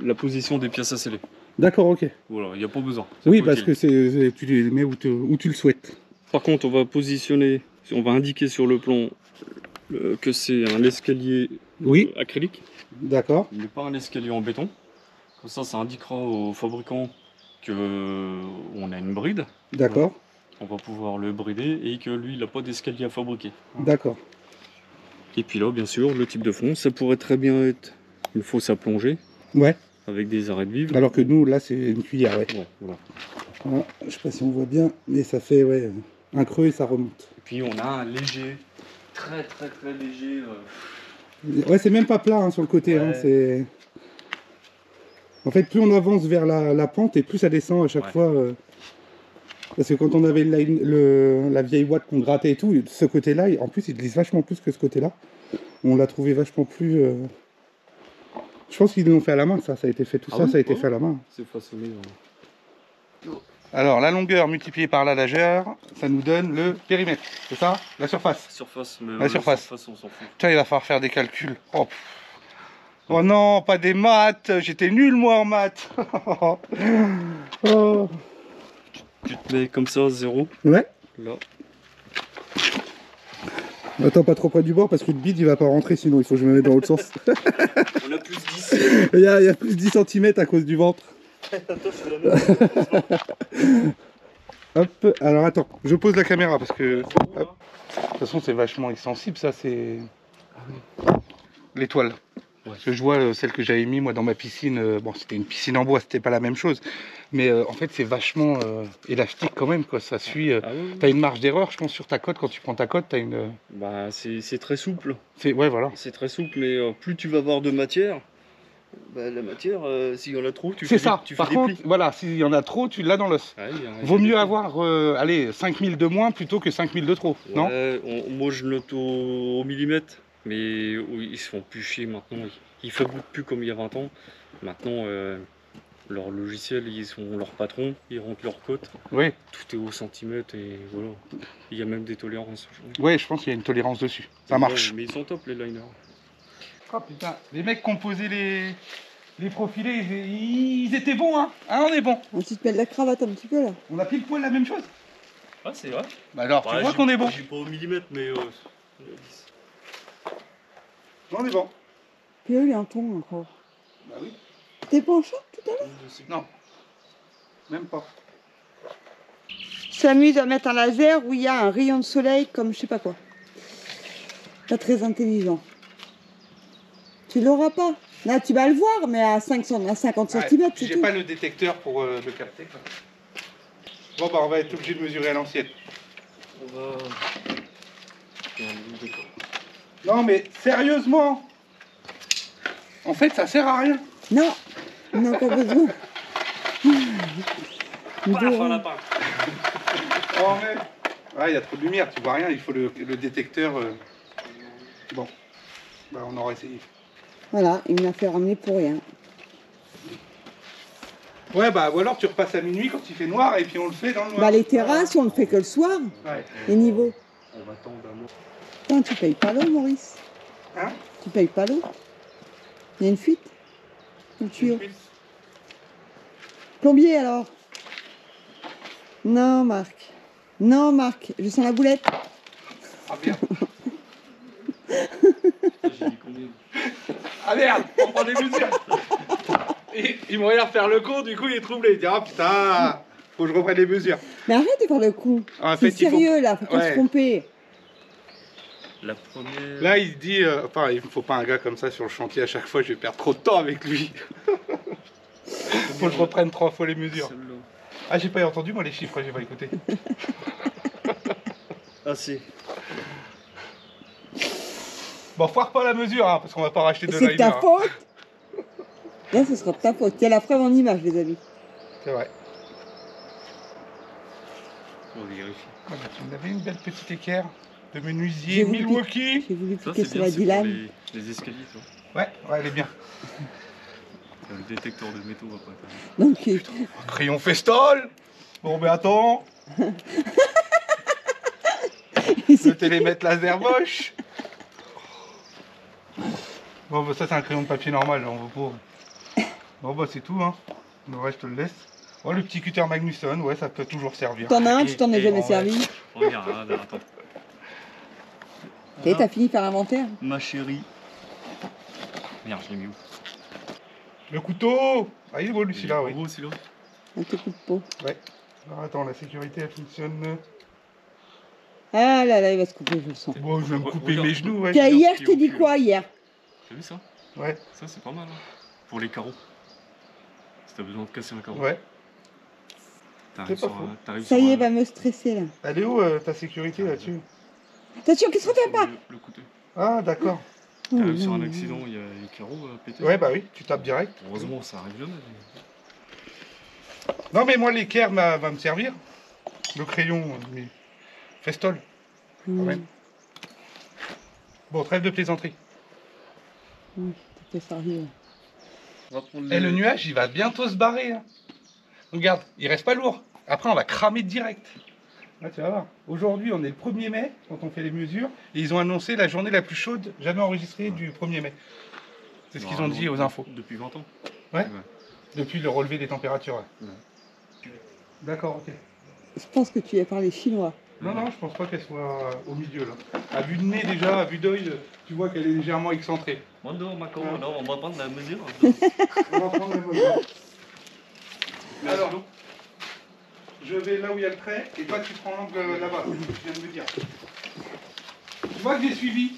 la position des pièces à sceller. D'accord, ok. Voilà, il n'y a pas besoin. Oui, parce que tu les mets où tu le souhaites. Par contre, on va positionner, on va indiquer sur le plan que c'est un escalier acrylique. D'accord. Mais pas un escalier en béton. Comme ça indiquera au fabricant qu'on a une bride. D'accord. On va pouvoir le brider et que lui, il n'a pas d'escalier à fabriquer. D'accord. Et puis là, bien sûr, le type de fond, ça pourrait très bien être une fosse à plonger. Ouais. Avec des arrêts de vivre. Alors que nous, là, c'est une cuillère, ouais. Voilà. Ouais, je sais pas si on voit bien, mais ça fait un creux et ça remonte. Et puis on a un léger, très léger. Ouais, c'est même pas plat hein, sur le côté. Ouais. Hein, c'est... En fait, plus on avance vers la pente et plus ça descend à chaque fois. Parce que quand on avait la vieille ouate qu'on grattait et tout, ce côté-là, en plus, il glisse vachement plus que ce côté-là. On l'a trouvé vachement plus... Je pense qu'ils l'ont fait à la main, ça a été fait, tout ça, ça a été fait à la main. C'est façonné. Alors, la longueur multipliée par la largeur, ça nous donne le périmètre, c'est ça? La surface. Surface, mais la surface, on s'en fout. Tiens, il va falloir faire des calculs. Oh, oh non, pas des maths, j'étais nul moi en maths. Oh. Tu te mets comme ça, 0. Ouais. Là. Attends, pas trop près du bord parce que le bide il va pas rentrer, sinon il faut que je me mette dans l'autre sens. On a plus 10. Il y a plus 10 cm à cause du ventre. Attends, je fais la même. Hop, alors attends, je pose la caméra parce que... Hop. De toute façon c'est vachement extensible ça, c'est... L'étoile. Ouais. Parce que je vois celle que j'avais mis moi dans ma piscine, bon c'était une piscine en bois, c'était pas la même chose. Mais en fait c'est vachement élastique quand même, quoi. Ça suit... Ah ouais. T'as une marge d'erreur je pense sur ta cote, quand tu prends ta cote t'as une... Bah c'est très souple. Ouais voilà. C'est très souple, mais plus tu vas avoir de matière, bah, la matière, s'il y en a trop, tu C'est fais ça, des, tu par fais des contre, plis. voilà, s'il y en a trop, tu l'as dans l'os. Ouais, Vaut mieux avoir, allez, 5000 de moins plutôt que 5000 de trop, non? Moi je note au millimètre, mais ils se font plus chier maintenant. Ils fabriquent plus comme il y a 20 ans. Maintenant, leur logiciel, ils sont leurs patrons, ils rentrent leur cote. Oui. Tout est au centimètre et voilà. Il y a même des tolérances. Oui, je pense qu'il y a une tolérance dessus. Ça marche. Mais ils sont top les liners. Oh putain, les mecs qui ont posé les profilés, ils étaient bons, hein? Hein, on est bon. Tu te mets de la cravate un petit peu là. On a pile poil la même chose. Ah, c'est vrai. Bah alors, tu vois qu'on est bon. J'ai pas au millimètre, mais. On est bon. Puis eux, il est en ton encore. Bah oui. T'es pas en short tout à l'heure? Non. Même pas. Tu t'amuses à mettre un laser où il y a un rayon de soleil comme je sais pas quoi. Pas très intelligent. Tu l'auras pas. Là, tu vas le voir, mais à 50 cm, c'est J'ai tout. pas le détecteur pour le capter. Quoi. Bon, bah, on va être obligé de mesurer à l'ancienne. On va. Non, mais sérieusement, en fait, ça sert à rien. Non, on n'a pas besoin. Oh, mais... Ah, il y a trop de lumière, tu vois rien, il faut le détecteur. Bon, bah, on aura essayé. Voilà, il m'a fait ramener pour rien. Ouais, bah, ou alors tu repasses à minuit quand il fait noir et puis on le fait dans le noir. Bah, les terrasses, on le fait que le soir. Ouais. Les niveaux. On va tendre un mot. Putain, tu payes pas l'eau, Maurice. Hein? Tu payes pas l'eau. Il y a une fuite. Le tuyau. Plombier alors? Non, Marc. Non, Marc, je sens la boulette. Ah merde. J'ai dit combien? Ah merde, on prend des mesures. Et il me regarde faire le con, du coup il est troublé. Il dit ah putain, faut que je reprenne les mesures. Mais arrête de faire le coup. En C'est fait, il faut- sérieux là, faut pas Ouais. se tromper. La première. Là il se dit, enfin il me faut pas un gars comme ça sur le chantier à chaque fois, je vais perdre trop de temps avec lui. Faut que je reprenne 3 fois les mesures. Celle-là. Ah j'ai pas entendu moi les chiffres, j'ai pas écouté. Ah, si. Bon foire pas la mesure hein, parce qu'on va pas racheter de C'est liner. de ta hein. faute. Là, ce sera de ta faute. Il y a la preuve en image, les amis. C'est vrai. On vérifie. Ah, bah, tu me avais une belle petite équerre de menuisier J'ai voulu Milwaukee. J'ai voulu Ça, piquer c'est sur bien, la c'est pour Dylan. les escaliers, ça. Ouais, elle est bien. Le détecteur de métaux va pas être. Donc, Crayon Festol. Bon ben attends. Le télémètre laser moche. Bon bah ça c'est un crayon de papier normal, on veut pas. Bon bah c'est tout hein. Le reste je te le laisse. Oh le petit cutter Magnusson, ouais ça peut toujours servir. t'en as un, tu t'en es jamais ouais. servi. Regarde, attends. Et t'as fini par l'inventaire. Ma chérie. Merde, je l'ai mis où? Le couteau. Ah il est beau lui Il est celui-là oui. beau, celui-là. Un petit coup de peau. Ouais. Alors attends, la sécurité elle fonctionne. Ah là là, il va se couper, je le sens. Bon je vais me couper Regarde. mes genoux ouais. Tiens, hier, je qui t'ai dit occupe. quoi hier? T'as vu ça? Ouais, Ça, c'est pas mal. Hein. Pour les carreaux. Si t'as besoin de casser un carreau. ouais. T'arrives C'est pas sur faux. un. T'arrives Ça sur y est, un- va me stresser là. Elle est où ta sécurité là-dessus? Attention, qu'est-ce qu'on fait sur pas? le côté. Ah d'accord. Oh T'arrives sur un non. accident, il y a les carreaux pétés. Ouais, bah oui, tu tapes direct. Heureusement, ça arrive jamais. Non, mais moi, l'équerre va me servir. Le crayon, mais festole, quand même. Bon, trêve de plaisanterie. T'es sérieux. On va prendre Et le nuage, il va bientôt se barrer. Hein. Regarde, il reste pas lourd. Après, on va cramer direct. Là, tu vas voir. Aujourd'hui, on est le 1er mai, quand on fait les mesures. Et ils ont annoncé la journée la plus chaude jamais enregistrée du 1er mai. C'est ce qu'ils ont dit aux infos. Depuis 20 ans. Ouais. Depuis le relevé des températures. Ouais. D'accord, ok. Je pense que tu as parlé chinois. Non, non, je pense pas qu'elle soit au milieu là. À vue de nez déjà, à vue d'œil, tu vois qu'elle est légèrement excentrée. Non, Marco, non, on va prendre la mesure. On va prendre la mesure. Alors, je vais là où il y a le trait, et toi tu prends l'angle là-bas, comme tu viens de me dire. Tu vois que j'ai suivi.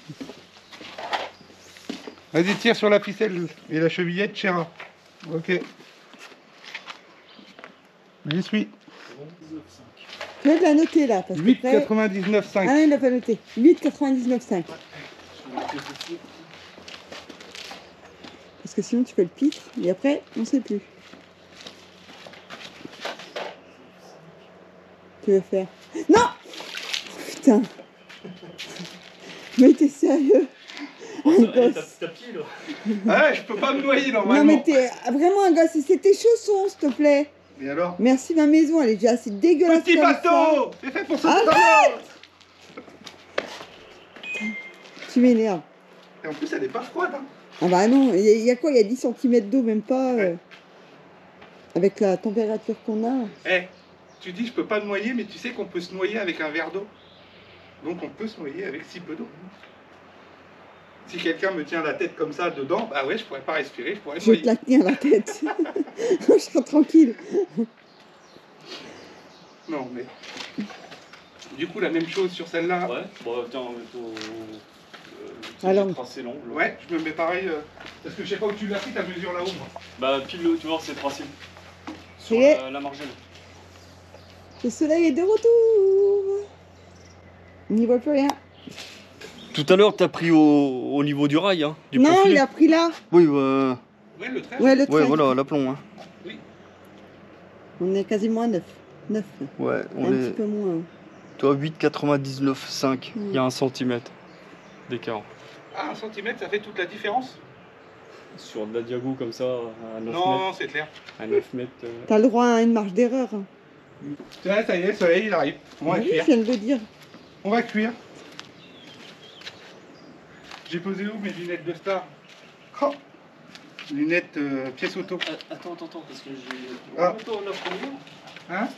Vas-y, tire sur la ficelle et la chevillette, Chéra. Ok. J'y suis. Tu vas de la noter là. 8,99,5. Ah non, il n'a pas noté. 8,99,5. Parce que sinon tu fais le pitre et après on ne sait plus. Tu veux faire. Non. Putain. Mais t'es sérieux? T'as pied là. Ah ouais, je peux pas me noyer normalement. Non mais t'es vraiment un gosse. C'est tes chaussons, s'il te plaît. Et alors? Merci, ma maison, elle est déjà assez dégueulasse. Petit comme bateau! C'est fait pour ça. Tu m'énerves. Et en plus, elle est pas froide. Hein. Ah bah non, il y a quoi? Il y a 10 cm d'eau, même pas. Ouais. Avec la température qu'on a. Eh, tu dis je peux pas me noyer, mais tu sais qu'on peut se noyer avec un verre d'eau. Donc on peut se noyer avec si peu d'eau. Si quelqu'un me tient la tête comme ça dedans, bah ouais, je pourrais pas respirer, je pourrais me Je vais noyer. te la tenir la tête. Je serai tranquille. Non, mais... Du coup, la même chose sur celle-là. Ouais, bon, tiens, Alors. tracé l'angle. Ouais, je me mets pareil, parce que je sais pas où tu l'as pris, ta mesure là-haut. Moi. Bah, pile, tu vois, c'est tracé. Sur Et la margelle. le soleil est de retour. On n'y voit plus rien. Tout à l'heure, t'as pris au niveau du rail, hein, du Non, profilé. il a pris là. Oui, Ouais, le trait. Ouais, le trait. voilà, l'aplomb. Hein. On est quasiment à 9. 9. Ouais, Un petit peu moins. Toi, 8,99,5. Il y a 1 cm d'écart. Ah, 1 cm, ça fait toute la différence? Sur de la diago comme ça, à 9 mètres. Non, c'est clair. À 9 mètres. T'as le droit à une marge d'erreur. Tiens, ça y est, le soleil, il arrive. On va Oui, cuire. je viens de le dire. On va cuire. J'ai posé où mes lunettes de star? Oh, lunettes pièce auto. Attends, parce que j'ai... Ah. Remets-toi la première. Hein?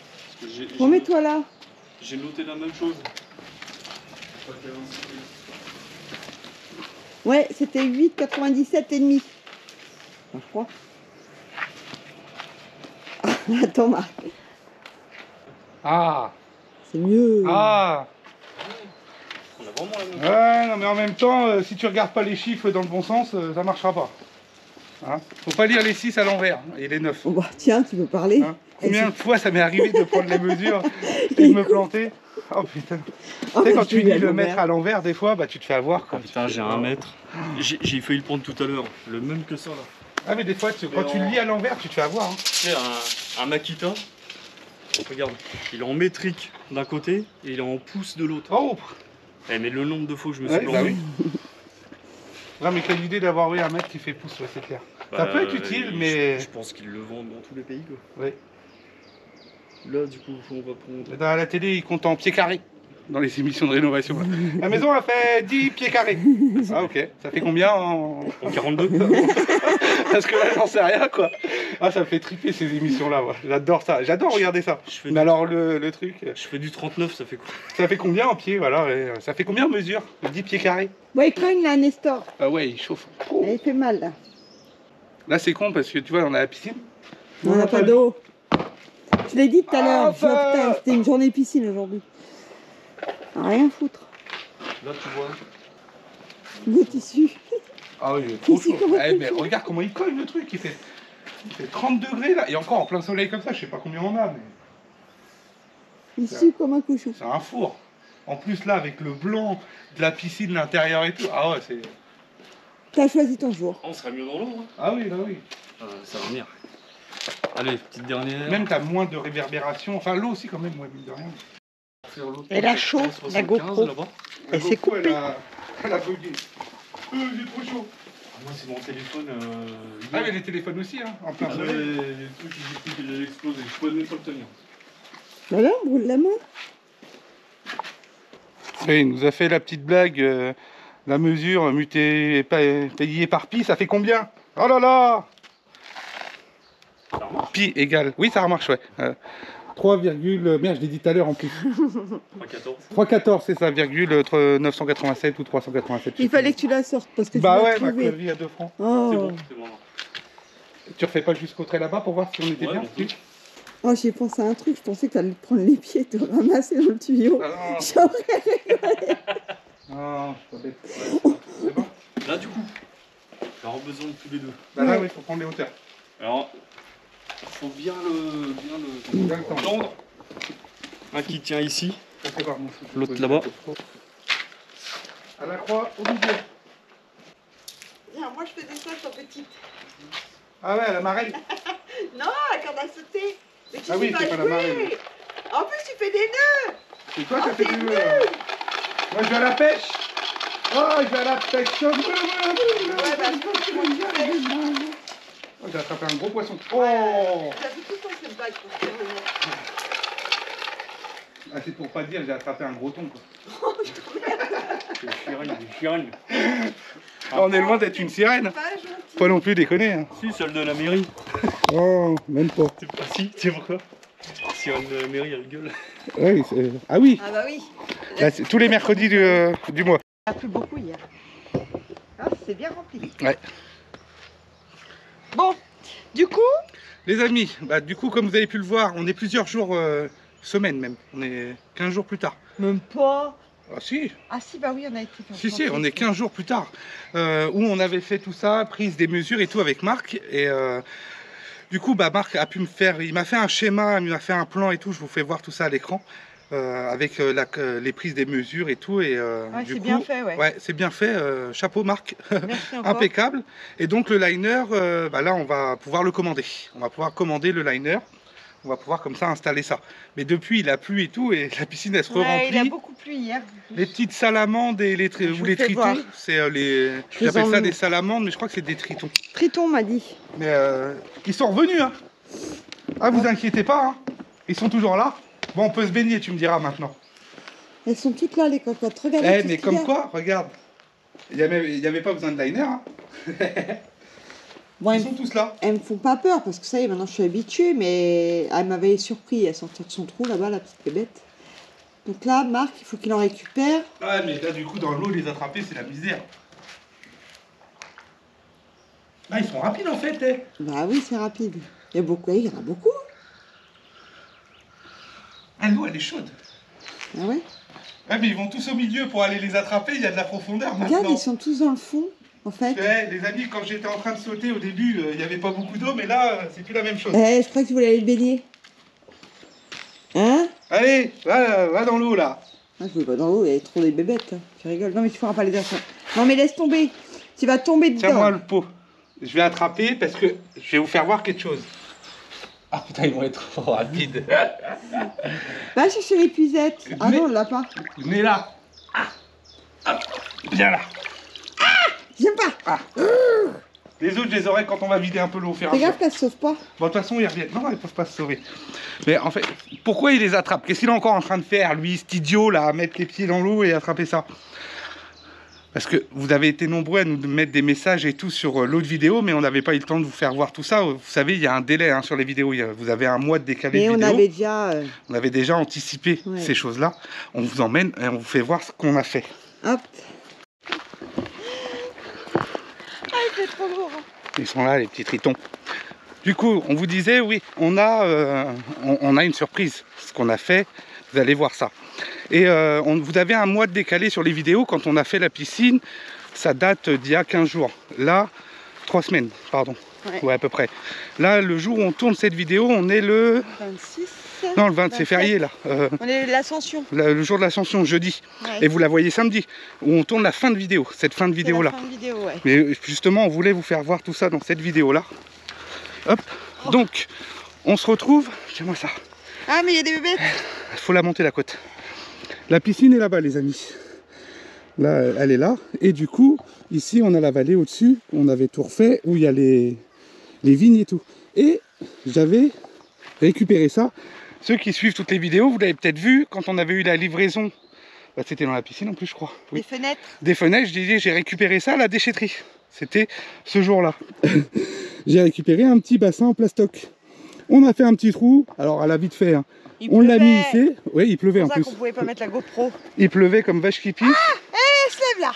Parce que Remets-toi là. j'ai noté la même chose. Ouais, c'était 8,97 et demi. Je crois. Ah, attends, Marc. Ah. C'est mieux. Ah. On a vraiment la même chose. Ouais, non, mais en même temps, si tu regardes pas les chiffres dans le bon sens, ça marchera pas. Hein? Faut pas lire les 6 à l'envers et les 9. Oh, bah, tiens, tu peux parler. Hein? Combien de fois ça m'est arrivé de prendre les mesures et de me planter? Oh putain. Oh, Tu sais, quand je tu l'ai lis à le l'envers. mètre à l'envers, des fois, bah tu te fais avoir. Ah, Quoi. putain, j'ai 1 mètre. J'ai failli le prendre tout à l'heure. Le même que ça, là. Ah, mais des fois, quand tu le lis à l'envers, tu te fais avoir. Hein. Tu sais, un Makita. Regarde, il est en métrique d'un côté et il est en pouces de l'autre. Oh. Eh, mais le nombre de fois que je me suis Ouais, planté. bah oui. Non, mais quelle idée d'avoir un mètre qui fait pouce, ouais, c'est clair. Ça peut être utile, mais... Je pense qu'ils le vendent dans tous les pays, quoi. Ouais. Là, du coup, on va prendre... Dans la télé, ils comptent en pieds carrés. Dans les émissions de rénovation. Là. La maison a fait 10 pieds carrés. Ah, ok. Ça fait combien en 42. Parce que là, j'en sais rien, quoi. Ah, ça me fait triper ces émissions-là. Ouais. J'adore ça. J'adore regarder ça. Mais alors, le truc... Je fais du 39, ça fait quoi? Ça fait combien en pieds, voilà. Ça fait combien en mesure? 10 pieds carrés? Ouais, il cogne là, Nestor. Ah ouais, il chauffe. Il fait mal là. Là, c'est con parce que tu vois, on a la piscine. On n'a pas d'eau. Je l'ai dit tout à l'heure. Ah, Putain, c'était une journée piscine aujourd'hui. Rien foutre. Là, tu vois. Le tissu. Ah oui, il est trop Ici, chaud. comment Eh, tu mais fais regarde comment il colle le truc. Il fait 30 degrés là. Et encore en plein soleil comme ça, je sais pas combien on a, mais Issu comme un cochon. c'est un four. En plus là, avec le blanc de la piscine, l'intérieur et tout. Ah ouais, c'est... T'as choisi ton jour. On sera mieux dans l'eau. Hein. Ah oui, là oui. Ça va venir. Allez, petite dernière. Même t'as moins de réverbération. Enfin, l'eau aussi, quand même, ouais, mine de rien. Elle a chaud, la GoPro. Elle s'est coupée. Elle a bugué. J'ai trop chaud. Moi, c'est mon téléphone. Ah, mais les téléphones aussi, hein, en plein soleil. Les trucs, ils explosé. Je pouvais même pas le tenir. Voilà, on brûle la main. Il nous a fait la petite blague. La mesure mutée payée par pi, ça fait combien? Oh là là! Pi égale. Oui, ça remarche, ouais. 3, merde, je l'ai dit tout à l'heure en plus. 3,14, c'est ça, virgule 987 ou 387. Il fallait que tu la sortes parce que bah tu l'as ouais, ma trouvé. connerie à 2 francs. Oh. C'est bon. Tu refais pas jusqu'au trait là-bas pour voir si on était bien? Oh, j'ai pensé à un truc, je pensais que tu allais te prendre les pieds et te ramasser dans le tuyau. Ah non, J'aurais rigolé. non, je suis pas bête. C'est bon? Là, du coup, on aura besoin de tous les deux. Bah là, oui, il faut prendre les hauteurs. Alors, il faut bien le tendre. Un qui tient ici, l'autre là-bas. À la croix, au milieu. Viens, moi je faisais ça quand petite. Ah ouais, la marelle. Non, la corde à sauter. Mais tu Ah oui, c'est pas la marelle. En plus, tu fais des nœuds. C'est toi qui as fait des nœuds là. Moi, je vais à la pêche. Oh, je vais à la pêche. Ouais, bah, je pense que moi, tu fais. Oh, j'ai attrapé un gros poisson. Ouais, Oh! j'avais tout le temps cette bague pour faire le nœud. Ah, c'est pour pas dire, j'ai attrapé un gros thon quoi. Des chirènes. On est loin d'être une sirène. Pas gentil. Pas non plus déconner. Hein. Si, celle de la mairie. Oh, même pas. C'est pas si, tu sais pourquoi? Sirène de la mairie, elle gueule. Oui, ah oui, Ah bah oui. là, c'est tous les mercredis du mois. Il a plu beaucoup hier. Ah, c'est bien rempli. Ouais. Bon, du coup, Les amis, bah, du coup, comme vous avez pu le voir, on est plusieurs jours, semaines même. On est 15 jours plus tard. même pas. Ah si, Ah si, bah oui, on a été. si, on est 15 jours plus tard. Où on avait fait tout ça, prise des mesures et tout avec Marc. Et du coup, bah, Marc a pu me faire, il m'a fait un schéma, il m'a fait un plan et tout. Je vous fais voir tout ça à l'écran. Avec les prises des mesures et tout. Et, Ouais, du c'est coup, bien fait, ouais. Ouais, c'est bien fait. Chapeau Marc. Merci encore. Impeccable. Et donc le liner, bah là on va pouvoir le commander. On va pouvoir commander le liner. On va pouvoir comme ça installer ça. Mais depuis il a plu et tout et la piscine elle se Ouais, re-remplit. il a beaucoup plu hier. Les petites salamandes et les, ou les fais voir. tritons, c'est les. les J'appelle ça emmène. des salamandes, mais je crois que c'est des tritons. Triton m'a dit. Mais ils sont revenus, hein. Ah vous inquiétez pas, hein. Ils sont toujours là. Bon on peut se baigner, tu me diras maintenant. Elles sont toutes là, les cocottes. Regarde. Eh mais comme quoi, regarde. Il n'y avait pas besoin de liner, hein. Bon, Ils sont tous là. elles me font pas peur parce que ça y est, maintenant je suis habituée, mais elle m'avait surpris à sortir de son trou là-bas, la petite bébête. Donc là, Marc, il faut qu'il en récupère. Ah mais là du coup dans l'eau les attraper c'est la misère. Ah ils sont rapides en fait, eh. Bah oui, c'est rapide. Il y en a beaucoup. Ah l'eau elle est chaude. Ah ouais. Ouais mais ils vont tous au milieu pour aller les attraper, il y a de la profondeur Regarde, maintenant. ils sont tous dans le fond, en fait. Ouais, les amis, quand j'étais en train de sauter au début, il n'y avait pas beaucoup d'eau, mais là c'est plus la même chose. Eh, je crois que tu voulais aller te baigner. Hein? Allez, va dans l'eau là. Ah, je veux pas dans l'eau, il y a trop des bébêtes. Tu rigoles. Non, mais tu feras pas les attraper. Non, mais laisse tomber. Tu vas tomber dedans. Tiens-moi le pot. Je vais attraper parce que je vais vous faire voir quelque chose. Ah putain, ils vont être trop rapides. Va chercher l'épuisette. Ah Mais- non, on l'a pas. Venez là. Ah. Hop. Viens là. J'aime pas. Ah. Les autres, je les aurai quand on va vider un peu l'eau au fur et à Fais mesure. gaffe qu'elle se sauve pas. Bon, de toute façon, ils reviennent. Non, ils peuvent pas se sauver. Mais en fait, pourquoi il les attrape? Qu'est-ce qu'il est encore en train de faire, lui, cet idiot, là, à mettre les pieds dans l'eau et attraper ça? Parce que vous avez été nombreux à nous mettre des messages et tout sur l'autre vidéo, mais on n'avait pas eu le temps de vous faire voir tout ça. Vous savez, il y a un délai hein, sur les vidéos. Vous avez un mois de décalé Mais de on vidéo. avait déjà. On avait déjà anticipé Ouais. ces choses-là. On vous emmène et on vous fait voir ce qu'on a fait. Hop. Ah, il fait trop lourd. Ils sont là, les petits tritons. Du coup, on vous disait, oui, on a une surprise. Ce qu'on a fait, vous allez voir ça. Et vous avez un mois de décalé sur les vidéos. Quand on a fait la piscine, ça date d'il y a 15 jours. Là, 3 semaines, pardon. Ouais. Ouais, à peu près. Là, le jour où on tourne cette vidéo, on est le... 26. Non, le 20, c'est 27. férié là. On est l'Ascension. Le jour de l'Ascension, jeudi. Ouais. Et vous la voyez samedi, où on tourne la fin de vidéo, cette fin de vidéo là. Fin de vidéo, ouais. Mais justement, on voulait vous faire voir tout ça dans cette vidéo là. Hop. Oh. Donc, on se retrouve. Tiens-moi ça. Ah, mais il y a des bébêtes. Il faut la monter la côte. La piscine est là-bas, les amis. Là, elle est là. Et du coup, ici, on a la vallée au-dessus. On avait tout refait, où il y a les vignes et tout. Et j'avais récupéré ça. Ceux qui suivent toutes les vidéos, vous l'avez peut-être vu, quand on avait eu la livraison, bah, c'était dans la piscine en plus, je crois. Oui. Des fenêtres. Des fenêtres, je disais, j'ai récupéré ça à la déchetterie. C'était ce jour-là. J'ai récupéré un petit bassin en plastoc. On a fait un petit trou, alors à la vite fait, hein. On l'a mis ici. Oui, il pleuvait en plus. C'est pour ça qu'on pouvait pas mettre la GoPro. Il pleuvait comme vache qui pisse. Ah, elle se lève là.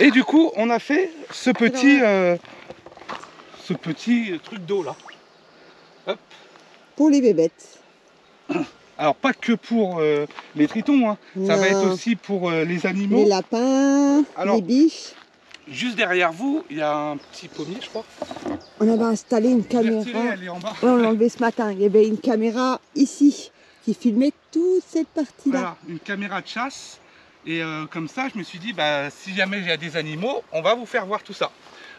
Et du coup, on a fait ce petit truc d'eau là. Hop. Pour les bébêtes. Alors pas que pour les tritons, hein. Ça va être aussi pour les animaux. Les lapins, Alors, les biches. Juste derrière vous, il y a un petit pommier, je crois. On avait installé une caméra. Elle est en bas. Ouais, on l'a enlevé ce matin. Il y avait une caméra ici qui filmait toute cette partie-là. Voilà, une caméra de chasse. Et comme ça, je me suis dit, bah, si jamais il y a des animaux, on va vous faire voir tout ça.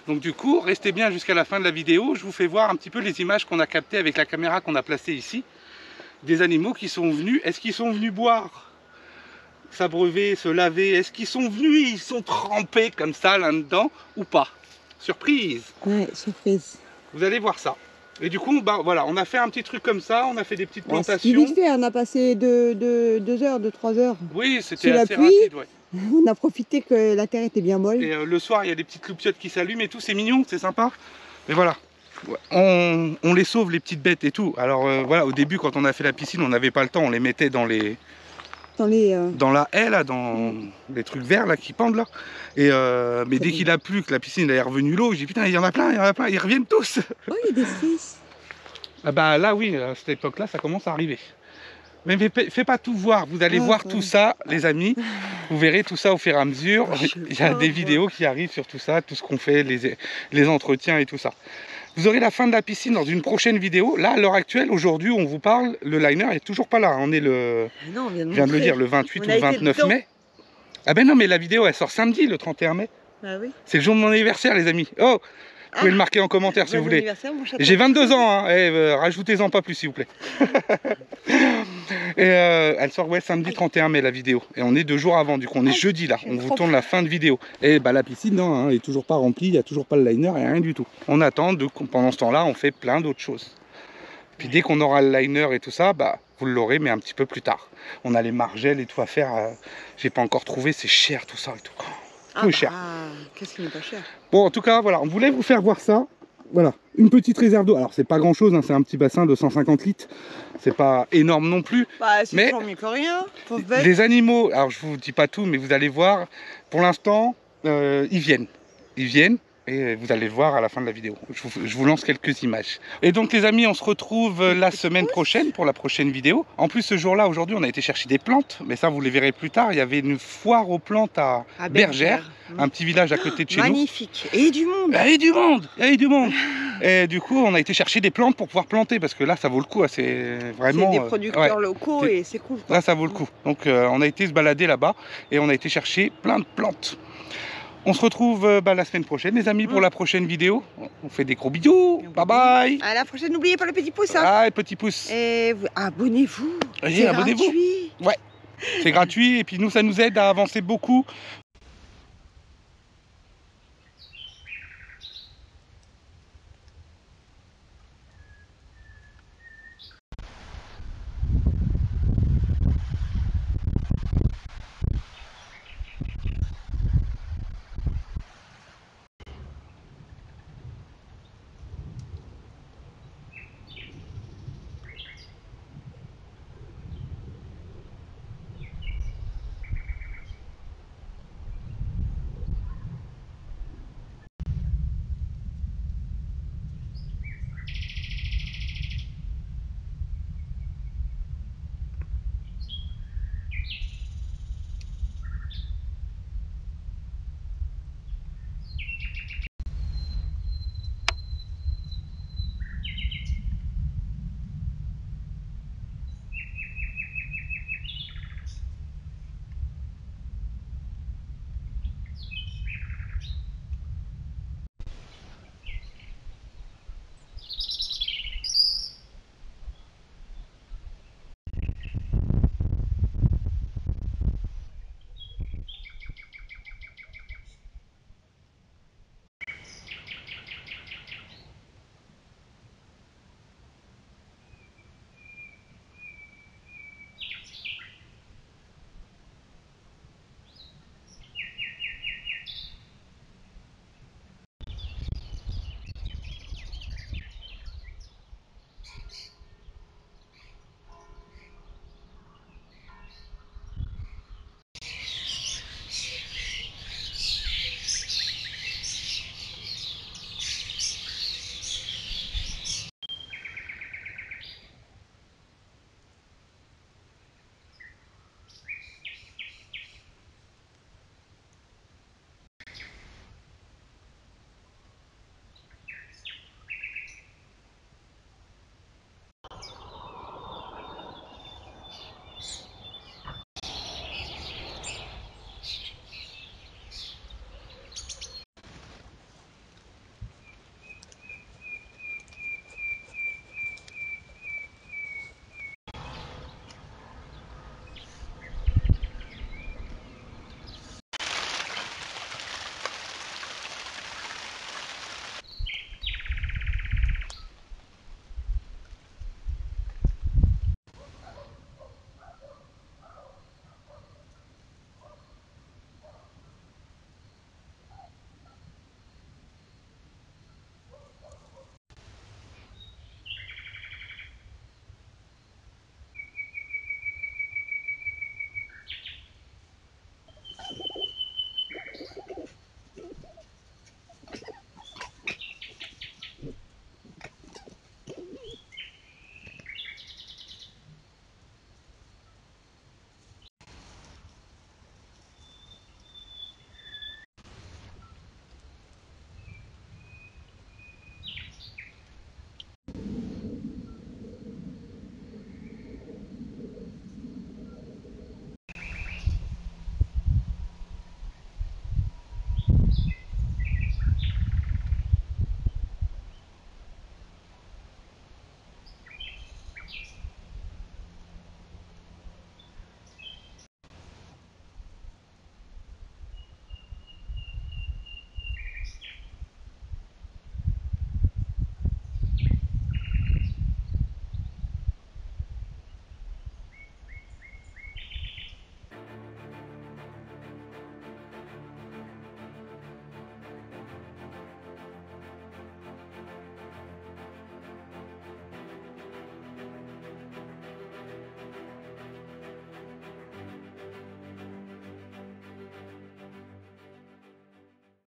Donc du coup, restez bien jusqu'à la fin de la vidéo. Je vous fais voir un petit peu les images qu'on a captées avec la caméra qu'on a placée ici. Des animaux qui sont venus. Est-ce qu'ils sont venus boire, s'abreuver, se laver? Est-ce qu'ils sont venus et ils sont trempés comme ça là-dedans ou pas? Surprise! Ouais, surprise. Vous allez voir ça. Et du coup, bah, voilà, on a fait un petit truc comme ça, on a fait des petites plantations. Vite fait, on a passé 2 heures, 3 heures. Oui, c'était Sous la assez pluie. rapide, ouais. On a profité que la terre était bien molle. Et le soir, il y a des petites loupiottes qui s'allument et tout, c'est mignon, c'est sympa. Mais voilà, on les sauve, les petites bêtes et tout. Alors voilà, au début, quand on a fait la piscine, on n'avait pas le temps, on les mettait dans la haie, là, dans les trucs verts là, qui pendent là. Et, mais dès qu'il a plu, que la piscine est revenue l'eau, j'ai dit putain, il y en a plein, ils reviennent tous. Oh, il y a des fils. Ah bah là, oui, à cette époque-là, ça commence à arriver. Mais fais pas tout voir, vous allez voir tout ça, les amis. Vous verrez tout ça au fur et à mesure. Il y a des vidéos qui arrivent sur tout ça, tout ce qu'on fait, les entretiens et tout ça. Vous aurez la fin de la piscine dans une prochaine vidéo. Là, à l'heure actuelle, aujourd'hui, on vous parle, le liner est toujours pas là. On est le, Non, on vient de je viens de le dire, le 28 ou le 29 mai. Ah ben non, mais la vidéo, elle sort samedi, le 31 mai. Ah oui. C'est le jour de mon anniversaire, les amis. Oh, vous pouvez le marquer en commentaire si vous voulez. J'ai 22 ans, hein. Rajoutez-en pas plus s'il vous plaît. Et elle sort ouais, samedi 31 mai la vidéo. Et on est 2 jours avant, du coup on est jeudi là. On vous tourne la fin de vidéo. Et bah la piscine non, hein, est toujours pas remplie, il n'y a toujours pas le liner et rien du tout. On attend, pendant ce temps-là on fait plein d'autres choses. Puis dès qu'on aura le liner et tout ça, bah vous l'aurez mais un petit peu plus tard. On a les margelles et tout à faire. J'ai pas encore trouvé, c'est cher tout ça et tout. Peu cher. Qu'est-ce qui n'est pas cher? Bon, en tout cas, voilà, on voulait vous faire voir ça. Voilà, une petite réserve d'eau. Alors, c'est pas grand chose, hein, c'est un petit bassin de 150 litres. C'est pas énorme non plus. Bah, c'est mais toujours mieux que rien. Les animaux, alors je vous dis pas tout, mais vous allez voir, pour l'instant, ils viennent. Ils viennent. Et vous allez le voir à la fin de la vidéo. Je vous lance quelques images. Et donc les amis, on se retrouve la semaine prochaine pour la prochaine vidéo. En plus ce jour-là, aujourd'hui, on a été chercher des plantes. Mais ça, vous les verrez plus tard. Il y avait une foire aux plantes à Bergère. Un petit village à côté de chez nous. Magnifique. Et du monde. Et du monde. Et du monde. Et du coup, on a été chercher des plantes pour pouvoir planter. Parce que là, ça vaut le coup. C'est vraiment... C'est des producteurs locaux et c'est cool. Quoi. Là, ça vaut le coup. Donc on a été se balader là-bas. Et on a été chercher plein de plantes. On se retrouve la semaine prochaine, les amis, pour la prochaine vidéo. On fait des gros bisous. Bye bye. À la prochaine, n'oubliez pas le petit pouce. Hein. Ah, petit pouce. Et abonnez-vous. Oui, abonnez-vous. Ouais, c'est gratuit. Et puis nous, ça nous aide à avancer beaucoup